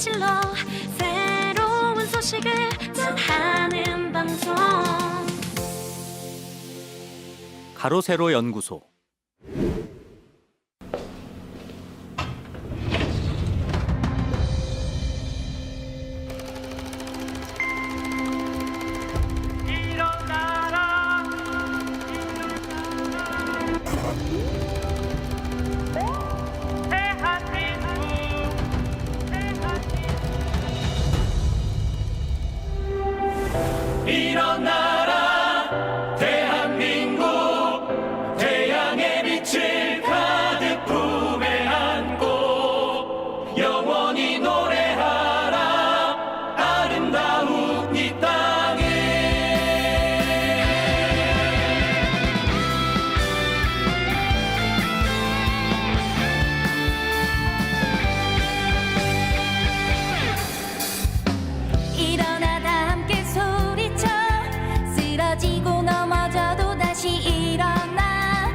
사실로 새로운 소식을 전하는 방송 가로세로 연구소. 일어나라 대한민국 태양의 빛을 가득 품에 안고 영원히 노래하라 아름다운 이 땅에 일어나 다 함께 소리쳐 쓰러지고 넘어져도 다시 일어나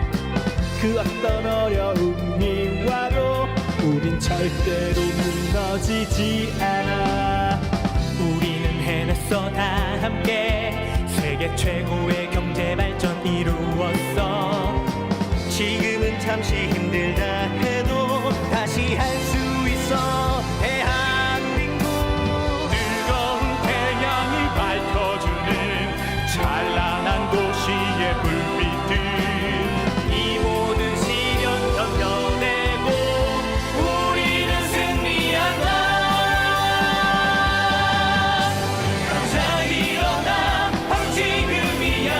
그 어떤 어려움이 와도 우린 절대로 무너지지 않아. 우리는 해냈어 다 함께 세계 최고의 경제 발전 이루었어. 지금은 잠시 힘들다 해도 다시 할 수 있어. 대한민국 뜨거운 태양이 밝혀주는 찬란한 도시의 불빛들 이 모든 시련 견뎌내고 우리는 승리한다. 자 일어나 바로 지금이야.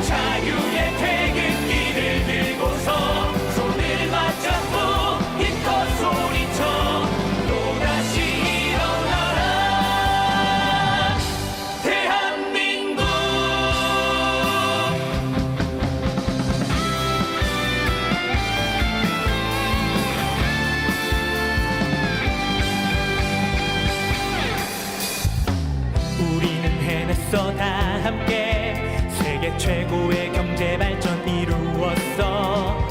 자유의 태극기를 들고서 손을 맞잡고 힘껏 소리쳐 또다시 일어나라 대한민국. 우리는 해냈어 다 함께 세계 최고의 경제 발전 이루었어.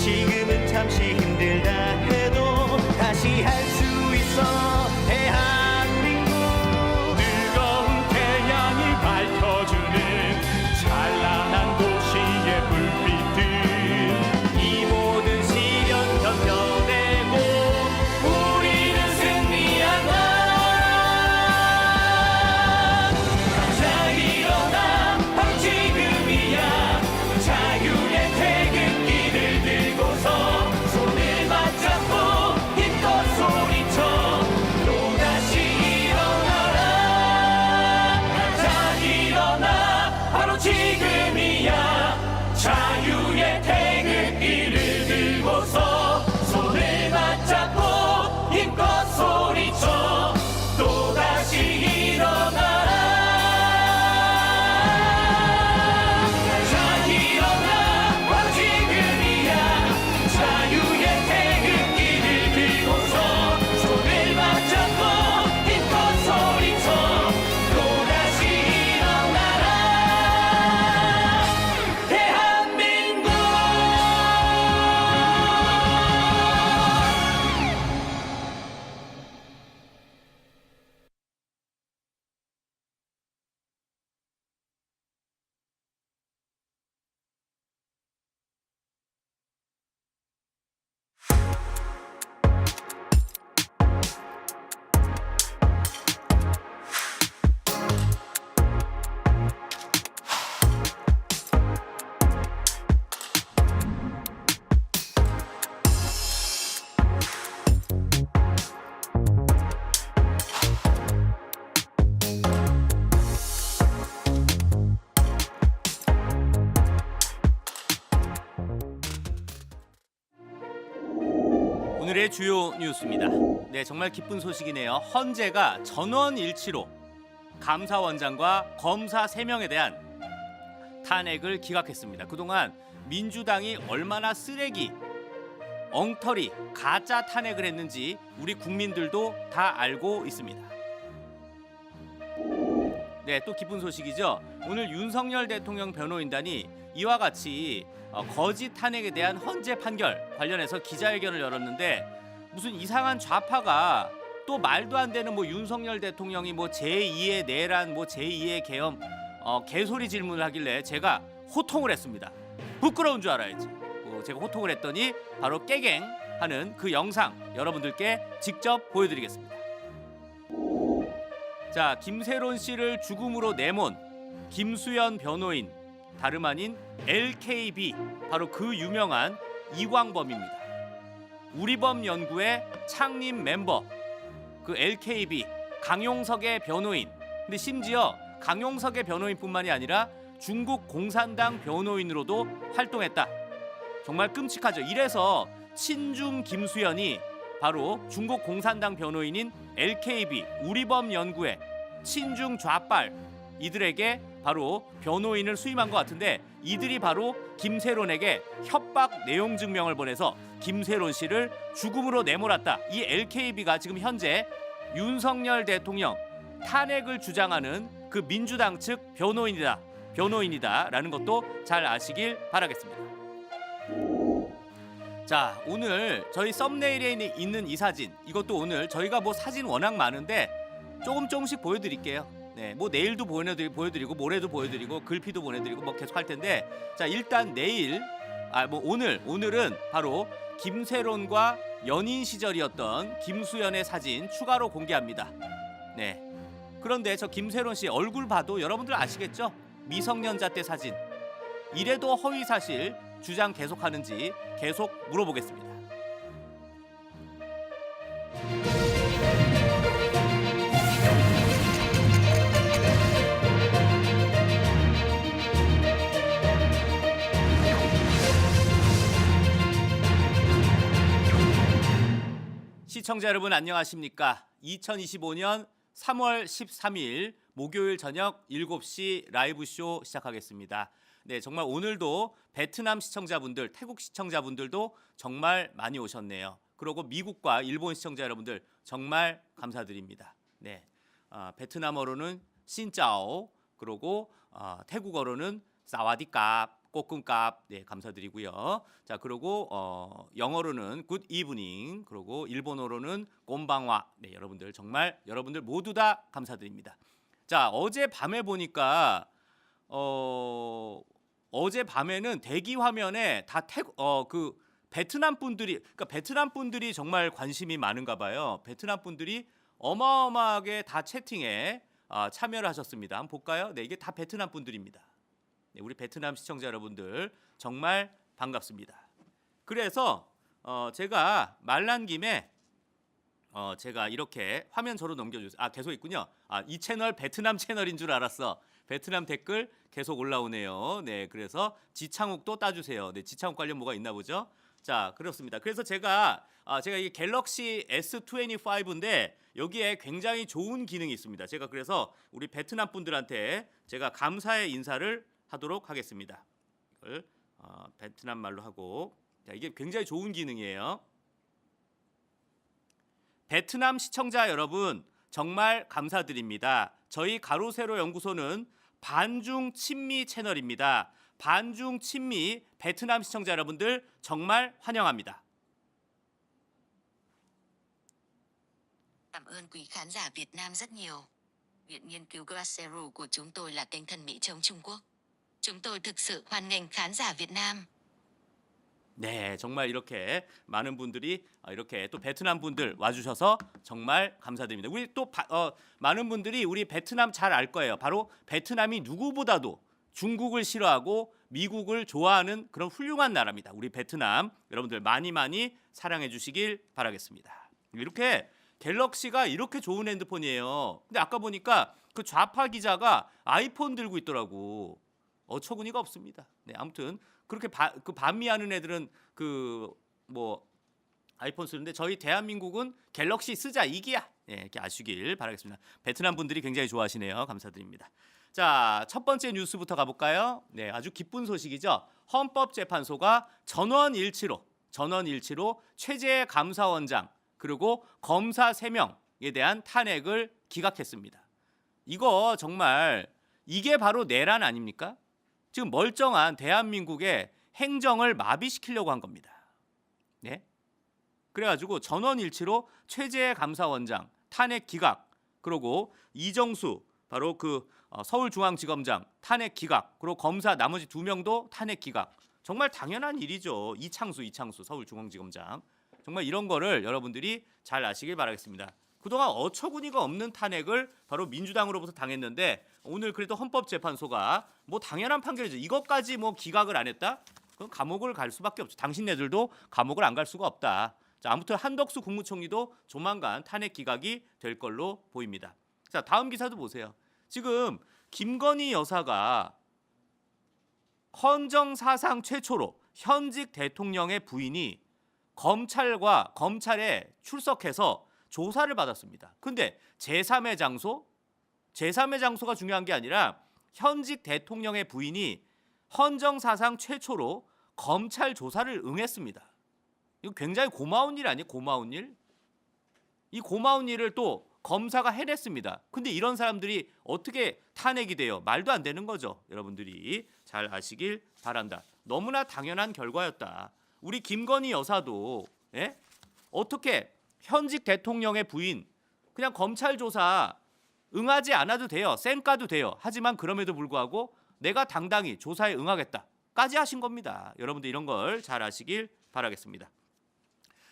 지금은 잠시 힘들다 해도 다시 할 수 있어. 대한민국 뜨거운 태양이 밝혀주는 찬란한 도시의 불빛들 이 모든 시련 견뎌내고 우리는 승리한다. 자 일어나 바로 지금이야. 자유의 태극기를 들고서 손을 맞잡고 힘껏 소리쳐 또다시 일어나라. 자 일어나 바로 지금이야. 자유의 태극기를 들고서 손을 맞잡고 힘껏 소리쳐 또다시 일어나라. 자 일어나 바로 지금이야. 자유의 태극기를 들고서 손을 맞잡고 힘껏 소리쳐 또다시 일어나라 대한민국. 오늘의 주요 뉴스입니다. 네, 정말 기쁜 소식이네요. 헌재가 전원일치로 감사원장과 검사 3명에 대한 탄핵을 기각했습니다. 그동안 민주당이 얼마나 쓰레기, 엉터리, 가짜 탄핵을 했는지 우리 국민들도 다 알고 있습니다. 네, 또 기쁜 소식이죠. 오늘 윤석열 대통령 변호인단이 이와 같이 거짓 탄핵에 대한 헌재 판결 관련해서 기자회견을 열었는데 무슨 이상한 좌파가 또 말도 안 되는 뭐 윤석열 대통령이 뭐 제2의 내란 뭐 제2의 계엄 개소리 질문을 하길래 제가 호통을 했습니다. 부끄러운 줄 알아야지. 제가 호통을 했더니 바로 깨갱 하는 그 영상 여러분들께 직접 보여드리겠습니다. 자, 김세론 씨를 죽음으로 내몬 김수현 변호인, 다름 아닌 LKB, 바로 그 유명한 이광범입니다. 우리범 연구의 창립 멤버, 그 LKB 강용석의 변호인. 근데 심지어 강용석의 변호인뿐만이 아니라 중국 공산당 변호인으로도 활동했다. 정말 끔찍하죠. 이래서 친중 김수현이 바로 중국 공산당 변호인인 LKB 우리범 연구회 친중 좌빨 이들에게 바로 변호인을 수임한 것 같은데, 이들이 바로 김세론에게 협박 내용 증명을 보내서 김세론 씨를 죽음으로 내몰았다. 이 LKB가 지금 현재 윤석열 대통령 탄핵을 주장하는 그 민주당 측 변호인이다라는 것도 잘 아시길 바라겠습니다. 자, 오늘 저희 썸네일에 있는 이 사진, 이것도 오늘 저희가 뭐 사진 워낙 많은데 조금씩 보여드릴게요. 네, 뭐 내일도 보여드리고 모레도 보여드리고 글피도 보내드리고 뭐 계속 할 텐데, 자, 일단 내일 오늘은 바로 김세론과 연인 시절이었던 김수현의 사진 추가로 공개합니다. 네. 그런데 저 김세론 씨 얼굴 봐도 여러분들 아시겠죠? 미성년자 때 사진. 이래도 허위 사실 주장 계속하는지 계속 물어보겠습니다. 시청자 여러분 안녕하십니까? 2025년 3월 13일 목요일 저녁 7시 라이브 쇼 시작하겠습니다. 네, 정말 오늘도 베트남 시청자분들, 태국 시청자분들도 정말 많이 오셨네요. 그리고 미국과 일본 시청자 여러분들 정말 감사드립니다. 네, 베트남어로는 신짜오, 그리고 태국어로는 사와디캅, 꼬끔캅, 네, 감사드리고요. 자, 그리고 영어로는 굿 이브닝, 그리고 일본어로는 곤방와. 네, 여러분들 정말 여러분들 모두 다 감사드립니다. 자, 어제 밤에 보니까 어제 밤에는 대기 화면에 다 그 베트남 분들이 정말 관심이 많은가 봐요. 베트남 분들이 어마어마하게 다 채팅에 참여를 하셨습니다. 한번 볼까요? 네, 이게 다 베트남 분들입니다. 네, 우리 베트남 시청자 여러분들 정말 반갑습니다. 그래서 제가 말난 김에 제가 이렇게 화면 저로 넘겨주세요. 계속 있군요. 이 채널 베트남 채널인 줄 알았어. 베트남 댓글 계속 올라오네요. 네, 그래서 지창욱도 따주세요. 네, 지창욱 관련 뭐가 있나 보죠. 자, 그렇습니다. 그래서 제가 이게 갤럭시 S25인데 여기에 굉장히 좋은 기능이 있습니다. 제가 그래서 우리 베트남 분들한테 제가 감사의 인사를 하도록 하겠습니다. 이걸 베트남 말로 하고, 자, 이게 굉장히 좋은 기능이에요. 베트남 시청자 여러분 정말 감사드립니다. 저희 가로세로 연구소는 반중 친미 채널입니다. 반중 친미 베트남 시청자 여러분들 정말 환영합니다. Cảm ơn quý khán giả Việt Nam rất nhiều. Viện nghiên cứu Glaceru của chúng tôi là kênh thân Mỹ chống Trung Quốc. chúng tôi thực sự hoan nghênh khán giả Việt Nam. 네, 정말 이렇게 많은 분들이 이렇게 또 베트남 분들 와주셔서 정말 감사드립니다. 우리 또 많은 분들이 우리 베트남 잘 알 거예요. 바로 베트남이 누구보다도 중국을 싫어하고 미국을 좋아하는 그런 훌륭한 나라입니다. 우리 베트남 여러분들 많이 많이 사랑해 주시길 바라겠습니다. 이렇게 갤럭시가 이렇게 좋은 핸드폰이에요. 근데 아까 보니까 그 좌파 기자가 아이폰 들고 있더라고. 어처구니가 없습니다. 네, 아무튼 그렇게 그 반미하는 애들은 그 뭐 아이폰 쓰는데 저희 대한민국은 갤럭시 쓰자 이기야. 네, 이렇게 아시길 바라겠습니다. 베트남 분들이 굉장히 좋아하시네요. 감사드립니다. 자, 첫 번째 뉴스부터 가볼까요? 네, 아주 기쁜 소식이죠. 헌법재판소가 전원일치로 최재 감사원장 그리고 검사 3명에 대한 탄핵을 기각했습니다. 이거 정말 이게 바로 내란 아닙니까? 지금 멀쩡한 대한민국의 행정을 마비시키려고 한 겁니다. 네? 그래가지고 전원일치로 최재 감사원장 탄핵 기각, 그리고 이정수 바로 그 서울중앙지검장 탄핵 기각, 그리고 검사 나머지 2명도 탄핵 기각. 정말 당연한 일이죠. 이창수 서울중앙지검장. 정말 이런 거를 여러분들이 잘 아시길 바라겠습니다. 그동안 어처구니가 없는 탄핵을 바로 민주당으로부터 당했는데 오늘 그래도 헌법재판소가 뭐 당연한 판결이죠. 이것까지 뭐 기각을 안 했다? 그럼 감옥을 갈 수밖에 없죠. 당신네들도 감옥을 안 갈 수가 없다. 자, 아무튼 한덕수 국무총리도 조만간 탄핵 기각이 될 걸로 보입니다. 자, 다음 기사도 보세요. 지금 김건희 여사가 헌정 사상 최초로 현직 대통령의 부인이 검찰에 출석해서 조사를 받았습니다. 근데 제3의 장소가 중요한 게 아니라 현직 대통령의 부인이 헌정 사상 최초로 검찰 조사를 응했습니다. 이거 굉장히 고마운 일 아니에요? 고마운 일? 이 고마운 일을 또 검사가 해냈습니다. 근데 이런 사람들이 어떻게 탄핵이 돼요? 말도 안 되는 거죠. 여러분들이 잘 아시길 바란다. 너무나 당연한 결과였다. 우리 김건희 여사도 어떻게 현직 대통령의 부인 그냥 검찰 조사 응하지 않아도 돼요. 쌩까도 돼요. 하지만 그럼에도 불구하고 내가 당당히 조사에 응하겠다까지 하신 겁니다. 여러분들 이런 걸 잘 아시길 바라겠습니다.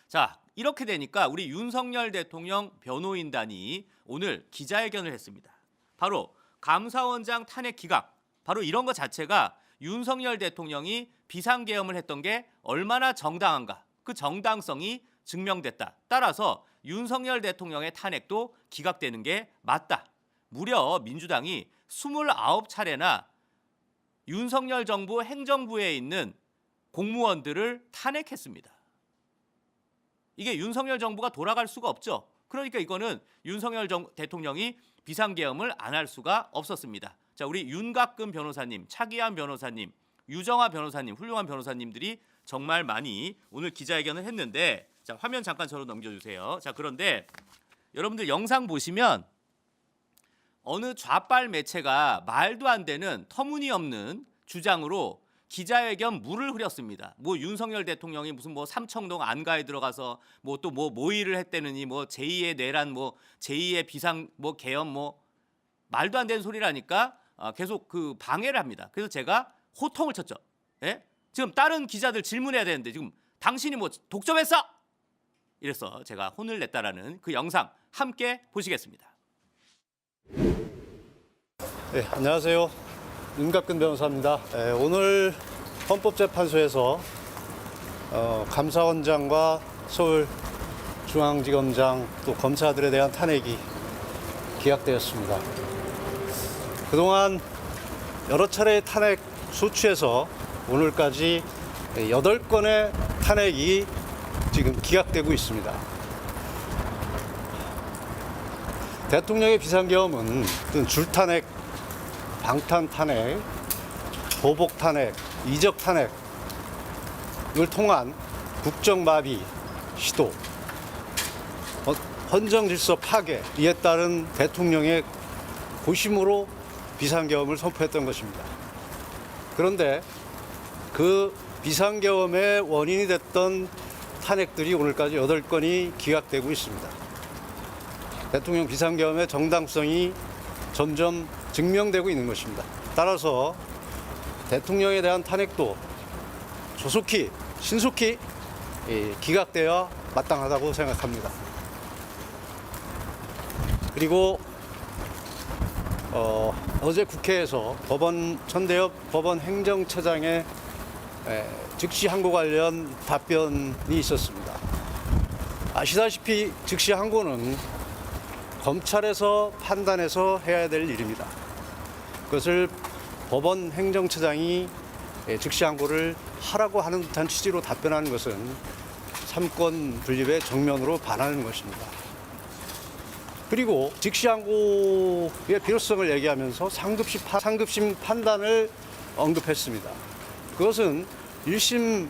자, 이렇게 되니까 우리 윤석열 대통령 변호인단이 오늘 기자회견을 했습니다. 바로 감사원장 탄핵 기각, 바로 이런 것 자체가 윤석열 대통령이 비상계엄을 했던 게 얼마나 정당한가, 그 정당성이 증명됐다. 따라서 윤석열 대통령의 탄핵도 기각되는 게 맞다. 무려 민주당이 29차례나 윤석열 정부 행정부에 있는 공무원들을 탄핵했습니다. 이게 윤석열 정부가 돌아갈 수가 없죠. 그러니까 이거는 윤석열 대통령이 비상계엄을 안 할 수가 없었습니다. 자, 우리 윤갑근 변호사님, 차기환 변호사님, 유정화 변호사님, 훌륭한 변호사님들이 정말 많이 오늘 기자회견을 했는데, 자, 화면 잠깐 저로 넘겨주세요. 자, 그런데 여러분들 영상 보시면 어느 좌빨 매체가 말도 안 되는 터무니없는 주장으로 기자회견 물을 흐렸습니다. 뭐 윤석열 대통령이 무슨 뭐 삼청동 안가에 들어가서 뭐 또 뭐 모의를 했다느니 뭐 제2의 내란 뭐 제2의 비상 뭐 계엄 뭐 말도 안 되는 소리라니까 계속 그 방해를 합니다. 그래서 제가 호통을 쳤죠. 예? 지금 다른 기자들 질문해야 되는데 지금 당신이 뭐 독점했어? 이래서 제가 혼을 냈다라는 그 영상 함께 보시겠습니다. 네, 안녕하세요. 윤갑근 변호사입니다. 오늘 헌법재판소에서 감사원장과 서울중앙지검장 또 검사들에 대한 탄핵이 기각되었습니다. 그동안 여러 차례의 탄핵 소추에서 오늘까지 8건의 탄핵이 지금 기각되고 있습니다. 대통령의 비상계엄은 줄탄핵, 방탄탄핵, 보복탄핵, 이적탄핵을 통한 국정마비 시도, 헌정질서 파괴, 이에 따른 대통령의 고심으로 비상계엄을 선포했던 것입니다. 그런데 그 비상계엄의 원인이 됐던 탄핵들이 오늘까지 8건이 기각되고 있습니다. 대통령 비상계엄의 정당성이 점점 증명되고 있는 것입니다. 따라서 대통령에 대한 탄핵도 조속히 신속히 기각되어야 마땅하다고 생각합니다. 그리고 어제 국회에서 천대엽 법원 행정처장의 즉시 항고 관련 답변이 있었습니다. 아시다시피 즉시 항고는 검찰에서 판단해서 해야 될 일입니다. 그것을 법원 행정처장이 즉시 항고를 하라고 하는 듯한 취지로 답변하는 것은 삼권 분립의 정면으로 반하는 것입니다. 그리고 즉시 항고의 필요성을 얘기하면서 상급심 판단을 언급했습니다. 그것은 1심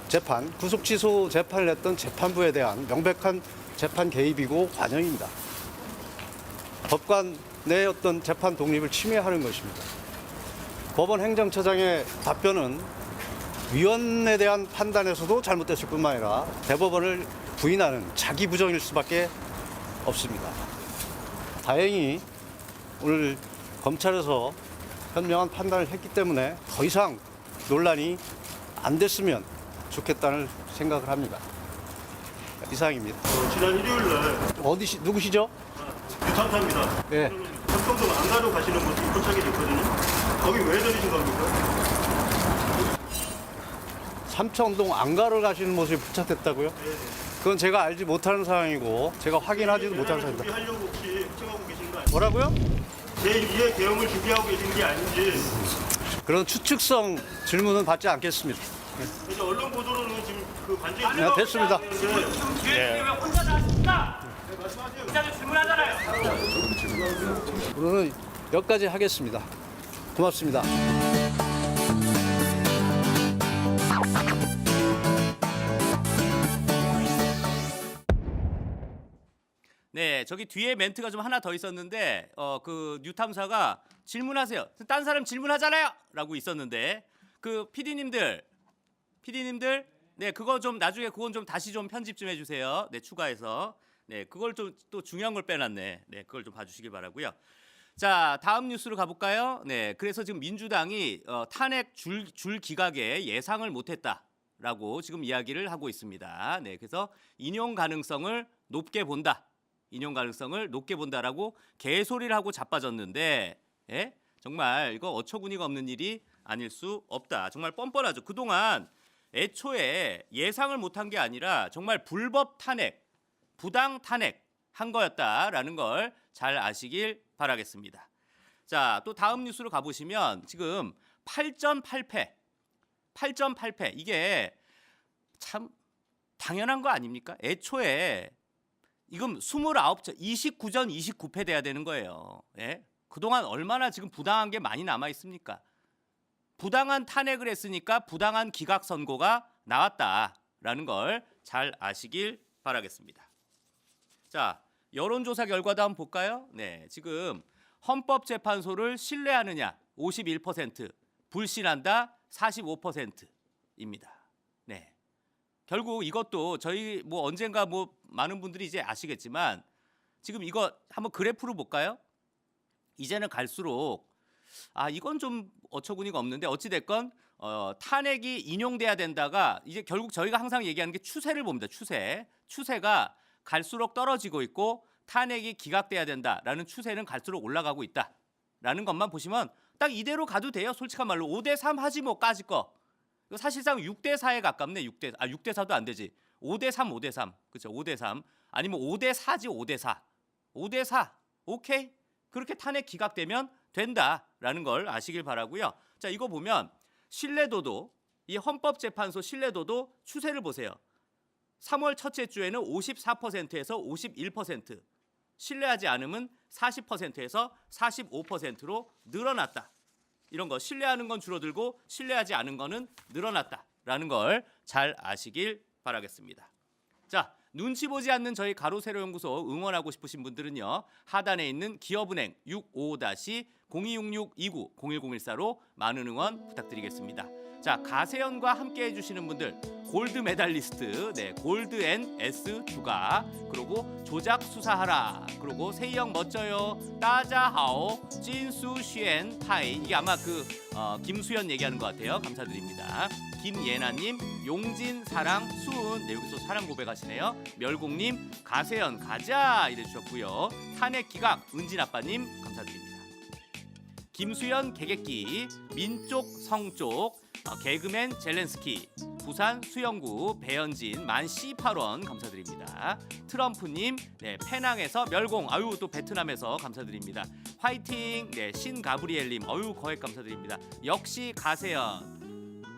재판, 구속취소 재판을 했던 재판부에 대한 명백한 재판 개입이고 관여입니다. 법관 내 어떤 재판 독립을 침해하는 것입니다. 법원 행정처장의 답변은 위원에 대한 판단에서도 잘못됐을 뿐만 아니라 대법원을 부인하는 자기 부정일 수밖에 없습니다. 다행히 오늘 검찰에서 현명한 판단을 했기 때문에 더 이상 논란이 안 됐으면 좋겠다는 생각을 합니다. 이상입니다. 지난 일요일 날 누구시죠? 유탐사입니다. 예. 삼성동 안가로 가시는 모습이 포착이 됐거든요. 거기 왜 들리신 겁니까? 삼청동 안가를 가시는 모습이 포착됐다고요? 그건 제가 알지 못하는 상황이고 제가 확인하지도 못하는 상황입니다. 준비하려고 혹시 걱정하고 계신 거 아니에요? 뭐라고요? 제2의 계엄을 준비하고 계신 게 아닌지. 그런 추측성 질문은 받지 않겠습니다. 그래서 언론 보도로는 지금 그 관제가 네, 됐습니다. 왜 혼자 나왔습니까? 기자들 질문하잖아요. 오늘은 여기까지 하겠습니다. 고맙습니다. 네, 저기 뒤에 멘트가 좀 하나 더 있었는데 그 뉴탐사가 질문하세요. 딴 사람 질문하잖아요.라고 있었는데 그 PD님들 네 그거 좀 나중에 그건 좀 다시 좀 편집 좀 해주세요. 네 추가해서 네 그걸 좀 또 중요한 걸 빼놨네. 네 그걸 좀 봐주시기 바라고요. 자 다음 뉴스로 가볼까요? 네 그래서 지금 민주당이 탄핵 줄 기각에 예상을 못했다라고 지금 이야기를 하고 있습니다. 네 그래서 인용 가능성을 높게 본다라고 개소리를 하고 자빠졌는데 예? 정말 이거 어처구니가 없는 일이 아닐 수 없다. 정말 뻔뻔하죠. 그동안 애초에 예상을 못한 게 아니라 정말 불법 탄핵, 부당 탄핵 한 거였다라는 걸 잘 아시길 바라겠습니다. 자, 또 다음 뉴스로 가보시면 지금 8전 8패 이게 참 당연한 거 아닙니까? 애초에 이건 29전 29전 29패 돼야 되는 거예요. 예? 그동안 얼마나 지금 부당한 게 많이 남아 있습니까? 부당한 탄핵을 했으니까 부당한 기각 선고가 나왔다라는 걸 잘 아시길 바라겠습니다. 자, 여론조사 결과도 한번 볼까요? 네, 지금 헌법재판소를 신뢰하느냐 51%, 불신한다 45%입니다. 네. 결국 이것도 저희 뭐 언젠가 뭐 많은 분들이 이제 아시겠지만 지금 이거 한번 그래프로 볼까요? 이제는 갈수록 이건 좀 어처구니가 없는데 어찌 됐건 탄핵이 인용돼야 된다가 이제 결국 저희가 항상 얘기하는 게 추세를 봅니다. 추세가 갈수록 떨어지고 있고 탄핵이 기각돼야 된다라는 추세는 갈수록 올라가고 있다라는 것만 보시면 딱 이대로 가도 돼요. 솔직한 말로 5대3 하지 뭐까지 거. 사실상 6대4에 가깝네. 6대4도 안 되지. 5대3. 그렇죠. 5대3. 아니면 5대4지 5대4. 5대4. 오케이. 그렇게 탄핵 기각되면 된다라는 걸 아시길 바라고요. 자, 이거 보면 신뢰도도 이 헌법재판소 신뢰도도 추세를 보세요. 3월 첫째 주에는 54%에서 51%, 신뢰하지 않으면 40%에서 45%로 늘어났다. 이런 거 신뢰하는 건 줄어들고 신뢰하지 않은 거는 늘어났다라는 걸 잘 아시길 바라겠습니다. 자, 눈치 보지 않는 저희 가로세로 연구소 응원하고 싶으신 분들은요. 하단에 있는 기업은행 65-026629-0104로 많은 응원 부탁드리겠습니다. 자, 가세연과 함께 해주시는 분들 골드 메달리스트, 네, 골드 앤 S 주가, 그리고 조작 수사하라, 그리고 세이형 멋져요, 따자하오, 찐수 쉬엔 타이, 이게 아마 김수연 얘기하는 것 같아요. 감사드립니다. 김예나님, 용진 사랑 수은, 네, 여기서 사랑 고백하시네요. 멸공님, 가세연 가자 이래주셨고요. 탄핵 기각 은진아빠님 감사드립니다. 김수연 개객기, 민쪽 성쪽, 개그맨 젤렌스키, 부산 수영구 배현진 만 C8원 감사드립니다. 트럼프님, 네, 페낭에서 멸공, 아유 또 베트남에서 감사드립니다. 화이팅, 네, 신가브리엘님, 어유 거액 감사드립니다. 역시 가세연.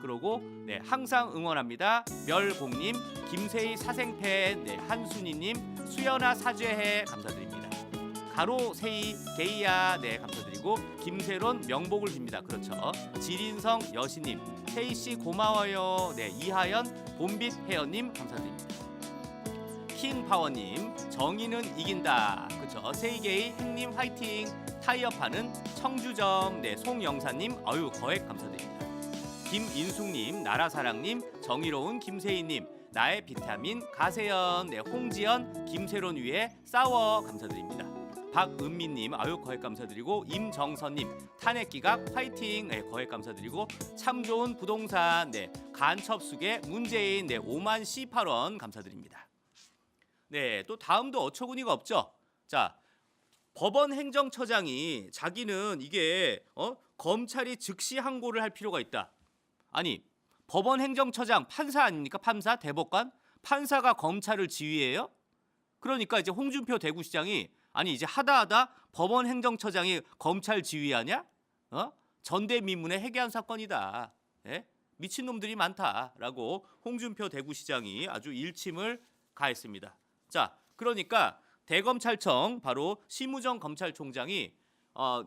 그리고 네, 항상 응원합니다. 멸공님, 김세희 사생팬, 네, 한순희님, 수연아 사죄해 감사드립니다. 가로 세이 게이야, 네, 감사드리고 김세론 명복을 빕니다. 그렇죠. 지린성 여신님, 세이씨 고마워요. 네, 이하연 봄빛 헤어님 감사드립니다. 킹파워님, 정의는 이긴다. 그렇죠. 세이게이 행님 화이팅. 타이어파는 청주점, 네, 송영사님, 어유 거액 감사드립니다. 김인숙님, 나라사랑님, 정의로운 김세희님, 나의 비타민 가세연, 네, 홍지연, 김세론 위에 싸워 감사드립니다. 박은미님 아유 거액 감사드리고 임정선님 탄핵기각 파이팅 네, 거액 감사드리고 참 좋은 부동산 네 간첩수계 문재인 네 5만 C8원 감사드립니다. 네 또 다음도 어처구니가 없죠. 자 법원 행정처장이 자기는 이게 검찰이 즉시 항고를 할 필요가 있다. 아니 법원 행정처장 판사 아닙니까? 판사 대법관 판사가 검찰을 지휘해요? 그러니까 이제 홍준표 대구시장이 아니 이제 하다 법원 행정처장이 검찰 지휘하냐? 전대미문의 해괴한 사건이다. 예? 미친놈들이 많다라고 홍준표 대구시장이 아주 일침을 가했습니다. 자, 그러니까 대검찰청 바로 심우정 검찰총장이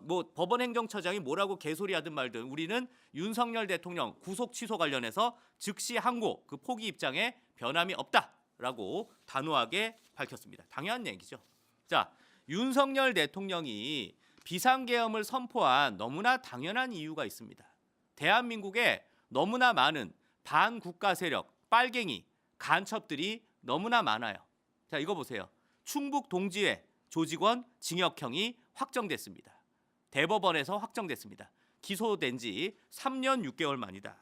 뭐 법원 행정처장이 뭐라고 개소리하든 말든 우리는 윤석열 대통령 구속 취소 관련해서 즉시 항고 그 포기 입장에 변함이 없다라고 단호하게 밝혔습니다. 당연한 얘기죠. 자, 윤석열 대통령이 비상계엄을 선포한 너무나 당연한 이유가 있습니다. 대한민국에 너무나 많은 반국가 세력, 빨갱이, 간첩들이 너무나 많아요. 자, 이거 보세요. 충북 동지회 조직원 징역형이 확정됐습니다. 대법원에서 확정됐습니다. 기소된 지 3년 6개월 만이다.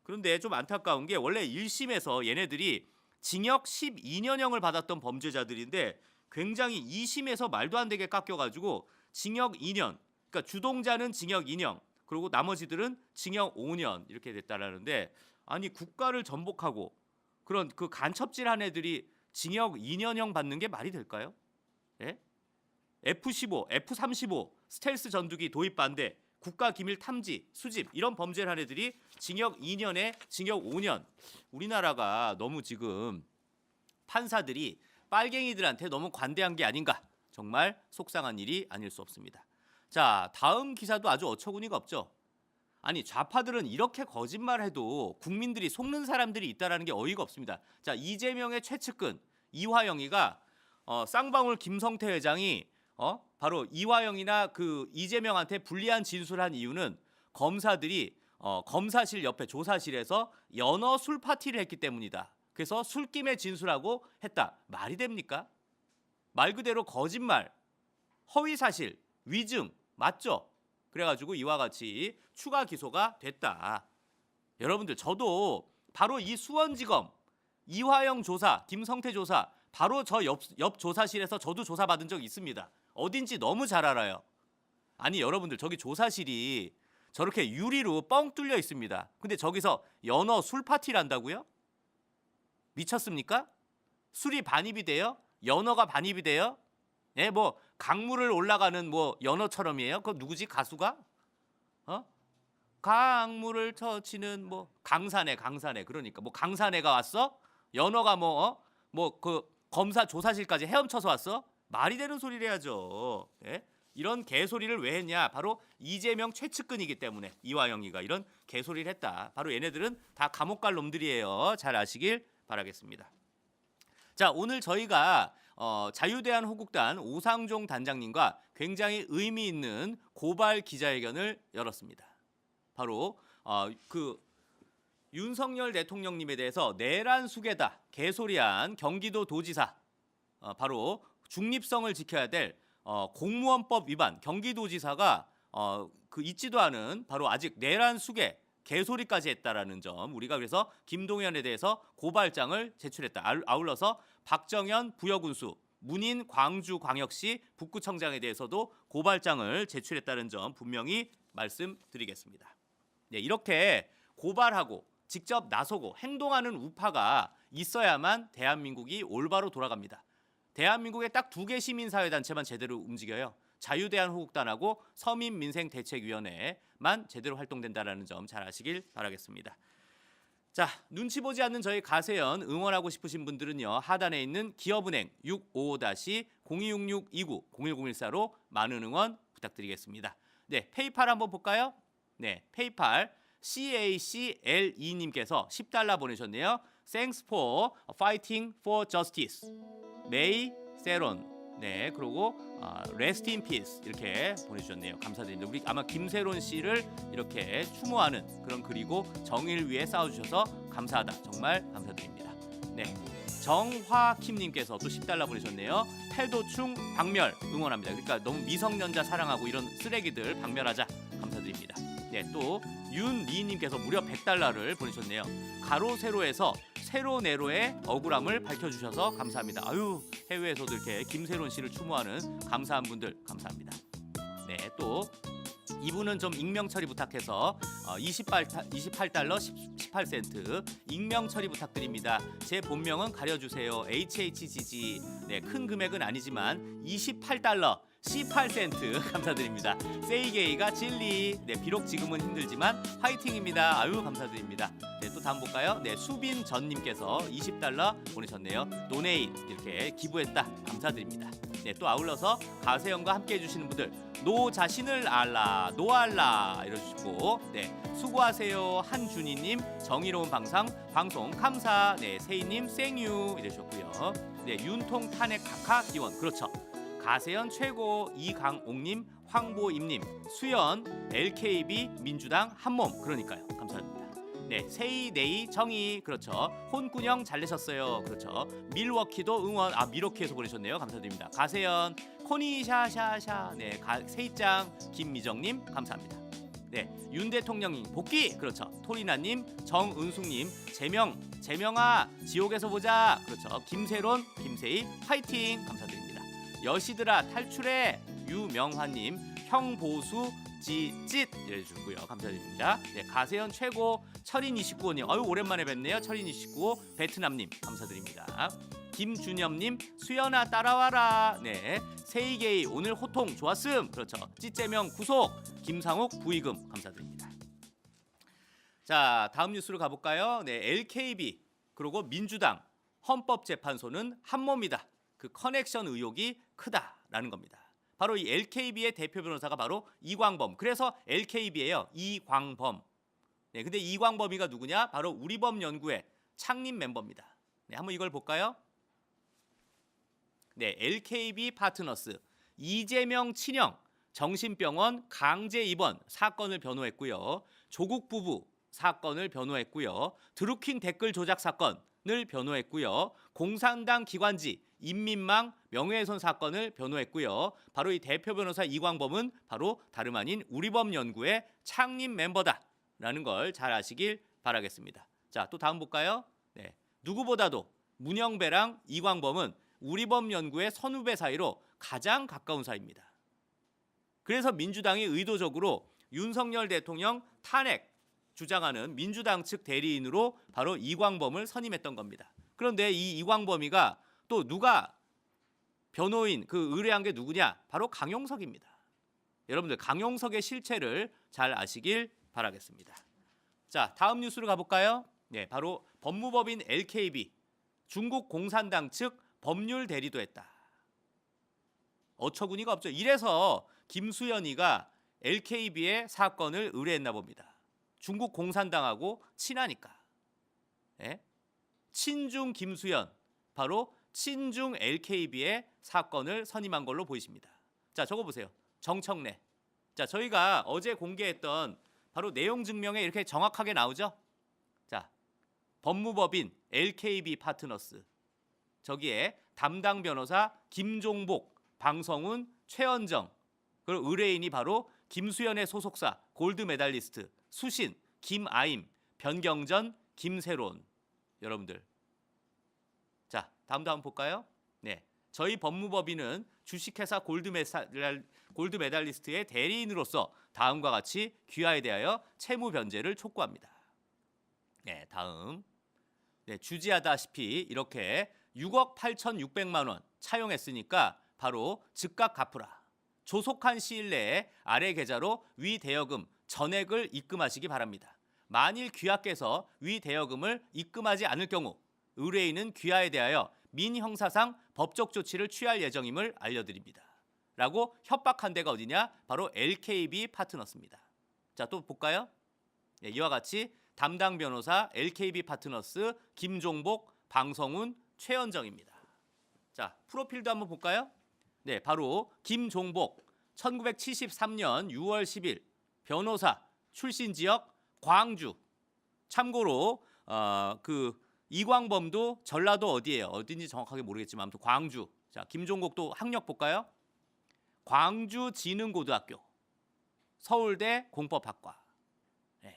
그런데 좀 안타까운 게 원래 1심에서 얘네들이 징역 12년형을 받았던 범죄자들인데 굉장히 2심에서 말도 안 되게 깎여가지고 징역 2년, 그러니까 주동자는 징역 2년, 그리고 나머지들은 징역 5년 이렇게 됐다라는데 아니 국가를 전복하고 그런 그 간첩질한 애들이 징역 2년형 받는 게 말이 될까요? 예? F-15, F-35 스텔스 전투기 도입 반대, 국가 기밀 탐지, 수집 이런 범죄를 한 애들이 징역 2년에 징역 5년. 우리나라가 너무 지금 판사들이 빨갱이들한테 너무 관대한 게 아닌가. 정말 속상한 일이 아닐 수 없습니다. 자, 다음 기사도 아주 어처구니가 없죠. 아니 좌파들은 이렇게 거짓말해도 국민들이 속는 사람들이 있다라는 게 어이가 없습니다. 자, 이재명의 최측근 이화영이가 쌍방울 김성태 회장이 바로 이화영이나 그 이재명한테 불리한 진술한 이유는 검사들이 검사실 옆에 조사실에서 연어 술 파티를 했기 때문이다. 그래서 술김에 진술하고 했다. 말이 됩니까? 말 그대로 거짓말, 허위사실, 위증 맞죠? 그래가지고 이와 같이 추가 기소가 됐다. 여러분들 저도 바로 이 수원지검 이화영 조사, 김성태 조사 바로 저 옆 조사실에서 저도 조사받은 적 있습니다. 어딘지 너무 잘 알아요. 아니 여러분들 저기 조사실이 저렇게 유리로 뻥 뚫려 있습니다. 근데 저기서 연어 술 파티를 한다고요? 미쳤습니까? 술이 반입이 돼요? 연어가 반입이 돼요? 예, 뭐 강물을 올라가는 뭐 연어처럼이에요? 그거 누구지? 가수가? 강물을 터치는 뭐 강산에 그러니까 뭐 강산에가 왔어? 연어가 뭐 그 검사 조사실까지 헤엄쳐서 왔어? 말이 되는 소리를 해야죠. 예? 이런 개소리를 왜 했냐? 바로 이재명 최측근이기 때문에 이화영이가 이런 개소리를 했다. 바로 얘네들은 다 감옥 갈 놈들이에요. 잘 아시길 바라겠습니다. 자, 오늘 저희가 자유대한호국단 오상종 단장님과 굉장히 의미 있는 고발 기자회견을 열었습니다. 바로 그 윤석열 대통령님에 대해서 내란 수괴다 개소리한 경기도 도지사 바로 중립성을 지켜야 될 공무원법 위반 경기도지사가 그 있지도 않은 바로 아직 내란 수괴 개소리까지 했다라는 점 우리가 그래서 김동연에 대해서 고발장을 제출했다. 아울러서 박정현 부여군수 문인 광주광역시 북구청장에 대해서도 고발장을 제출했다는 점 분명히 말씀드리겠습니다. 네, 이렇게 고발하고 직접 나서고 행동하는 우파가 있어야만 대한민국이 올바로 돌아갑니다. 대한민국에 딱 2개 시민사회단체만 제대로 움직여요. 자유대한호국단하고 서민민생대책위원회만 제대로 활동된다는 점 잘 아시길 바라겠습니다. 자, 눈치 보지 않는 저희 가세연 응원하고 싶으신 분들은요. 하단에 있는 기업은행 655-626629-010114로 많은 응원 부탁드리겠습니다. 네, 페이팔 한번 볼까요? 네, 페이팔 CACLE님께서 $10 보내셨네요. Thanks for fighting for justice. May 세론. 네, 그리고 Rest in peace 이렇게 보내주셨네요. 감사드립니다. 우리 아마 김세론 씨를 이렇게 추모하는 그런 글이고 정의를 위해 싸워주셔서 감사하다. 정말 감사드립니다. 네. 정화킴님께서 또 10달러 보내셨네요. 팔도충 박멸 응원합니다. 그러니까 너무 미성년자 사랑하고 이런 쓰레기들 박멸하자. 감사드립니다. 네, 또 윤리님께서 무려 100달러를 보내셨네요. 가로 세로에서 세로 네로의 억울함을 밝혀주셔서 감사합니다. 아유, 해외에서도 이렇게 김세론 씨를 추모하는 감사한 분들 감사합니다. 네, 또 이분은 좀 익명 처리 부탁해서 28달러 18센트 익명 처리 부탁드립니다. 제 본명은 가려주세요. HHGG. 네, 큰 금액은 아니지만 28달러 18센트 감사드립니다. 세이게이가 진리. 네, 비록 지금은 힘들지만 화이팅입니다. 아유, 감사드립니다. 네, 또 다음 볼까요? 네, 수빈전님께서 20달러 보내셨네요. 도네잇 이렇게 기부했다. 감사드립니다. 네, 또 아울러서 가세연과 함께 해주시는 분들 노 자신을 알라 노알라 이러시고 네 수고하세요 한준희님 정의로운 방송 감사 네 세희님 생유 이러셨고요. 네 윤통 탄핵 카카 기원 그렇죠. 가세연 최고 이강옥님 황보임님 수연 LKB 민주당 한몸 그러니까요. 감사합니다. 네, 세이, 네이, 정의 그렇죠. 혼꾸녕 잘 내셨어요. 그렇죠. 밀워키도 응원. 아, 밀워키에서 보내셨네요. 감사드립니다. 가세연, 코니샤샤샤. 네, 세이짱, 김미정님 감사합니다. 네, 윤 대통령님 복귀. 그렇죠. 토리나님, 정은숙님, 재명아 지옥에서 보자. 그렇죠. 김세론, 김세희 파이팅. 감사드립니다. 여시드라 탈출해. 유명화님, 형보수 찌릿 이래주고요. 감사드립니다. 네, 가세연 최고 철인29호님 아유 오랜만에 뵙네요. 철인29호 베트남님 감사드립니다. 김준엽님 수연아 따라와라. 네, 세이게이 오늘 호통 좋았음. 그렇죠. 찌째명 구속 김상욱 부의금 감사드립니다. 자 다음 뉴스로 가볼까요? 네, LKB 그리고 민주당 헌법재판소는 한몸이다. 그 커넥션 의혹이 크다라는 겁니다. 바로 이 LKB의 대표 변호사가 바로 이광범. 그래서 LKB예요. 이광범. 네, 근데 이광범이가 누구냐? 바로 우리법연구회 창립 멤버입니다. 네, 한번 이걸 볼까요? 네, LKB 파트너스 이재명 친형 정신병원 강제 입원 사건을 변호했고요. 조국 부부 사건을 변호했고요. 드루킹 댓글 조작 사건을 변호했고요. 공산당 기관지 인민망 명예훼손 사건을 변호했고요. 바로 이 대표 변호사 이광범은 바로 다름 아닌 우리법연구회 창립 멤버다라는 걸 잘 아시길 바라겠습니다. 자, 또 다음 볼까요? 네, 누구보다도 문영배랑 이광범은 우리법연구회 선후배 사이로 가장 가까운 사이입니다. 그래서 민주당이 의도적으로 윤석열 대통령 탄핵 주장하는 민주당 측 대리인으로 바로 이광범을 선임했던 겁니다. 그런데 이 이광범이가 또 누가 변호인 그 의뢰한 게 누구냐? 바로 강용석입니다. 여러분들 강용석의 실체를 잘 아시길 바라겠습니다. 자, 다음 뉴스로 가볼까요? 네, 바로 법무법인 LKB 중국 공산당 측 법률 대리도 했다. 어처구니가 없죠. 이래서 김수현이가 LKB의 사건을 의뢰했나 봅니다. 중국 공산당하고 친하니까. 네? 친중 김수현 바로 친중 LKB의 사건을 선임한 걸로 보이십니다. 자, 저거 보세요. 정청래. 자, 저희가 어제 공개했던 바로 내용 증명에 이렇게 정확하게 나오죠? 자, 법무법인 LKB 파트너스. 저기에 담당 변호사 김종복, 방성훈, 최연정. 그리고 의뢰인이 바로 김수현의 소속사 골드 메달리스트 수신, 김아임, 변경전, 김세론. 여러분들. 자, 다음도 한번 볼까요? 네, 저희 법무법인은 주식회사 골드 메달리스트의 대리인으로서 다음과 같이 귀하에 대하여 채무 변제를 촉구합니다. 네, 다음. 네, 주지하다시피 이렇게 6억 8,600만 원 차용했으니까 바로 즉각 갚으라. 조속한 시일 내에 아래 계좌로 위 대여금 전액을 입금하시기 바랍니다. 만일 귀하께서 위 대여금을 입금하지 않을 경우 의뢰인은 귀하에 대하여 민형사상 법적 조치를 취할 예정임을 알려드립니다. 라고 협박한 데가 어디냐? 바로 LKB 파트너스입니다. 자, 또 볼까요? 네, 이와 같이 담당 변호사 LKB 파트너스 김종복, 방성훈, 최연정입니다. 자, 프로필도 한번 볼까요? 네, 바로 김종복 1973년 6월 10일 변호사 출신 지역 광주. 참고로 그 이광범도 전라도 어디예요? 어딘지 정확하게 모르겠지만 아무튼 광주. 자, 김종국도 학력 볼까요? 광주진흥고등학교, 서울대 공법학과. 네.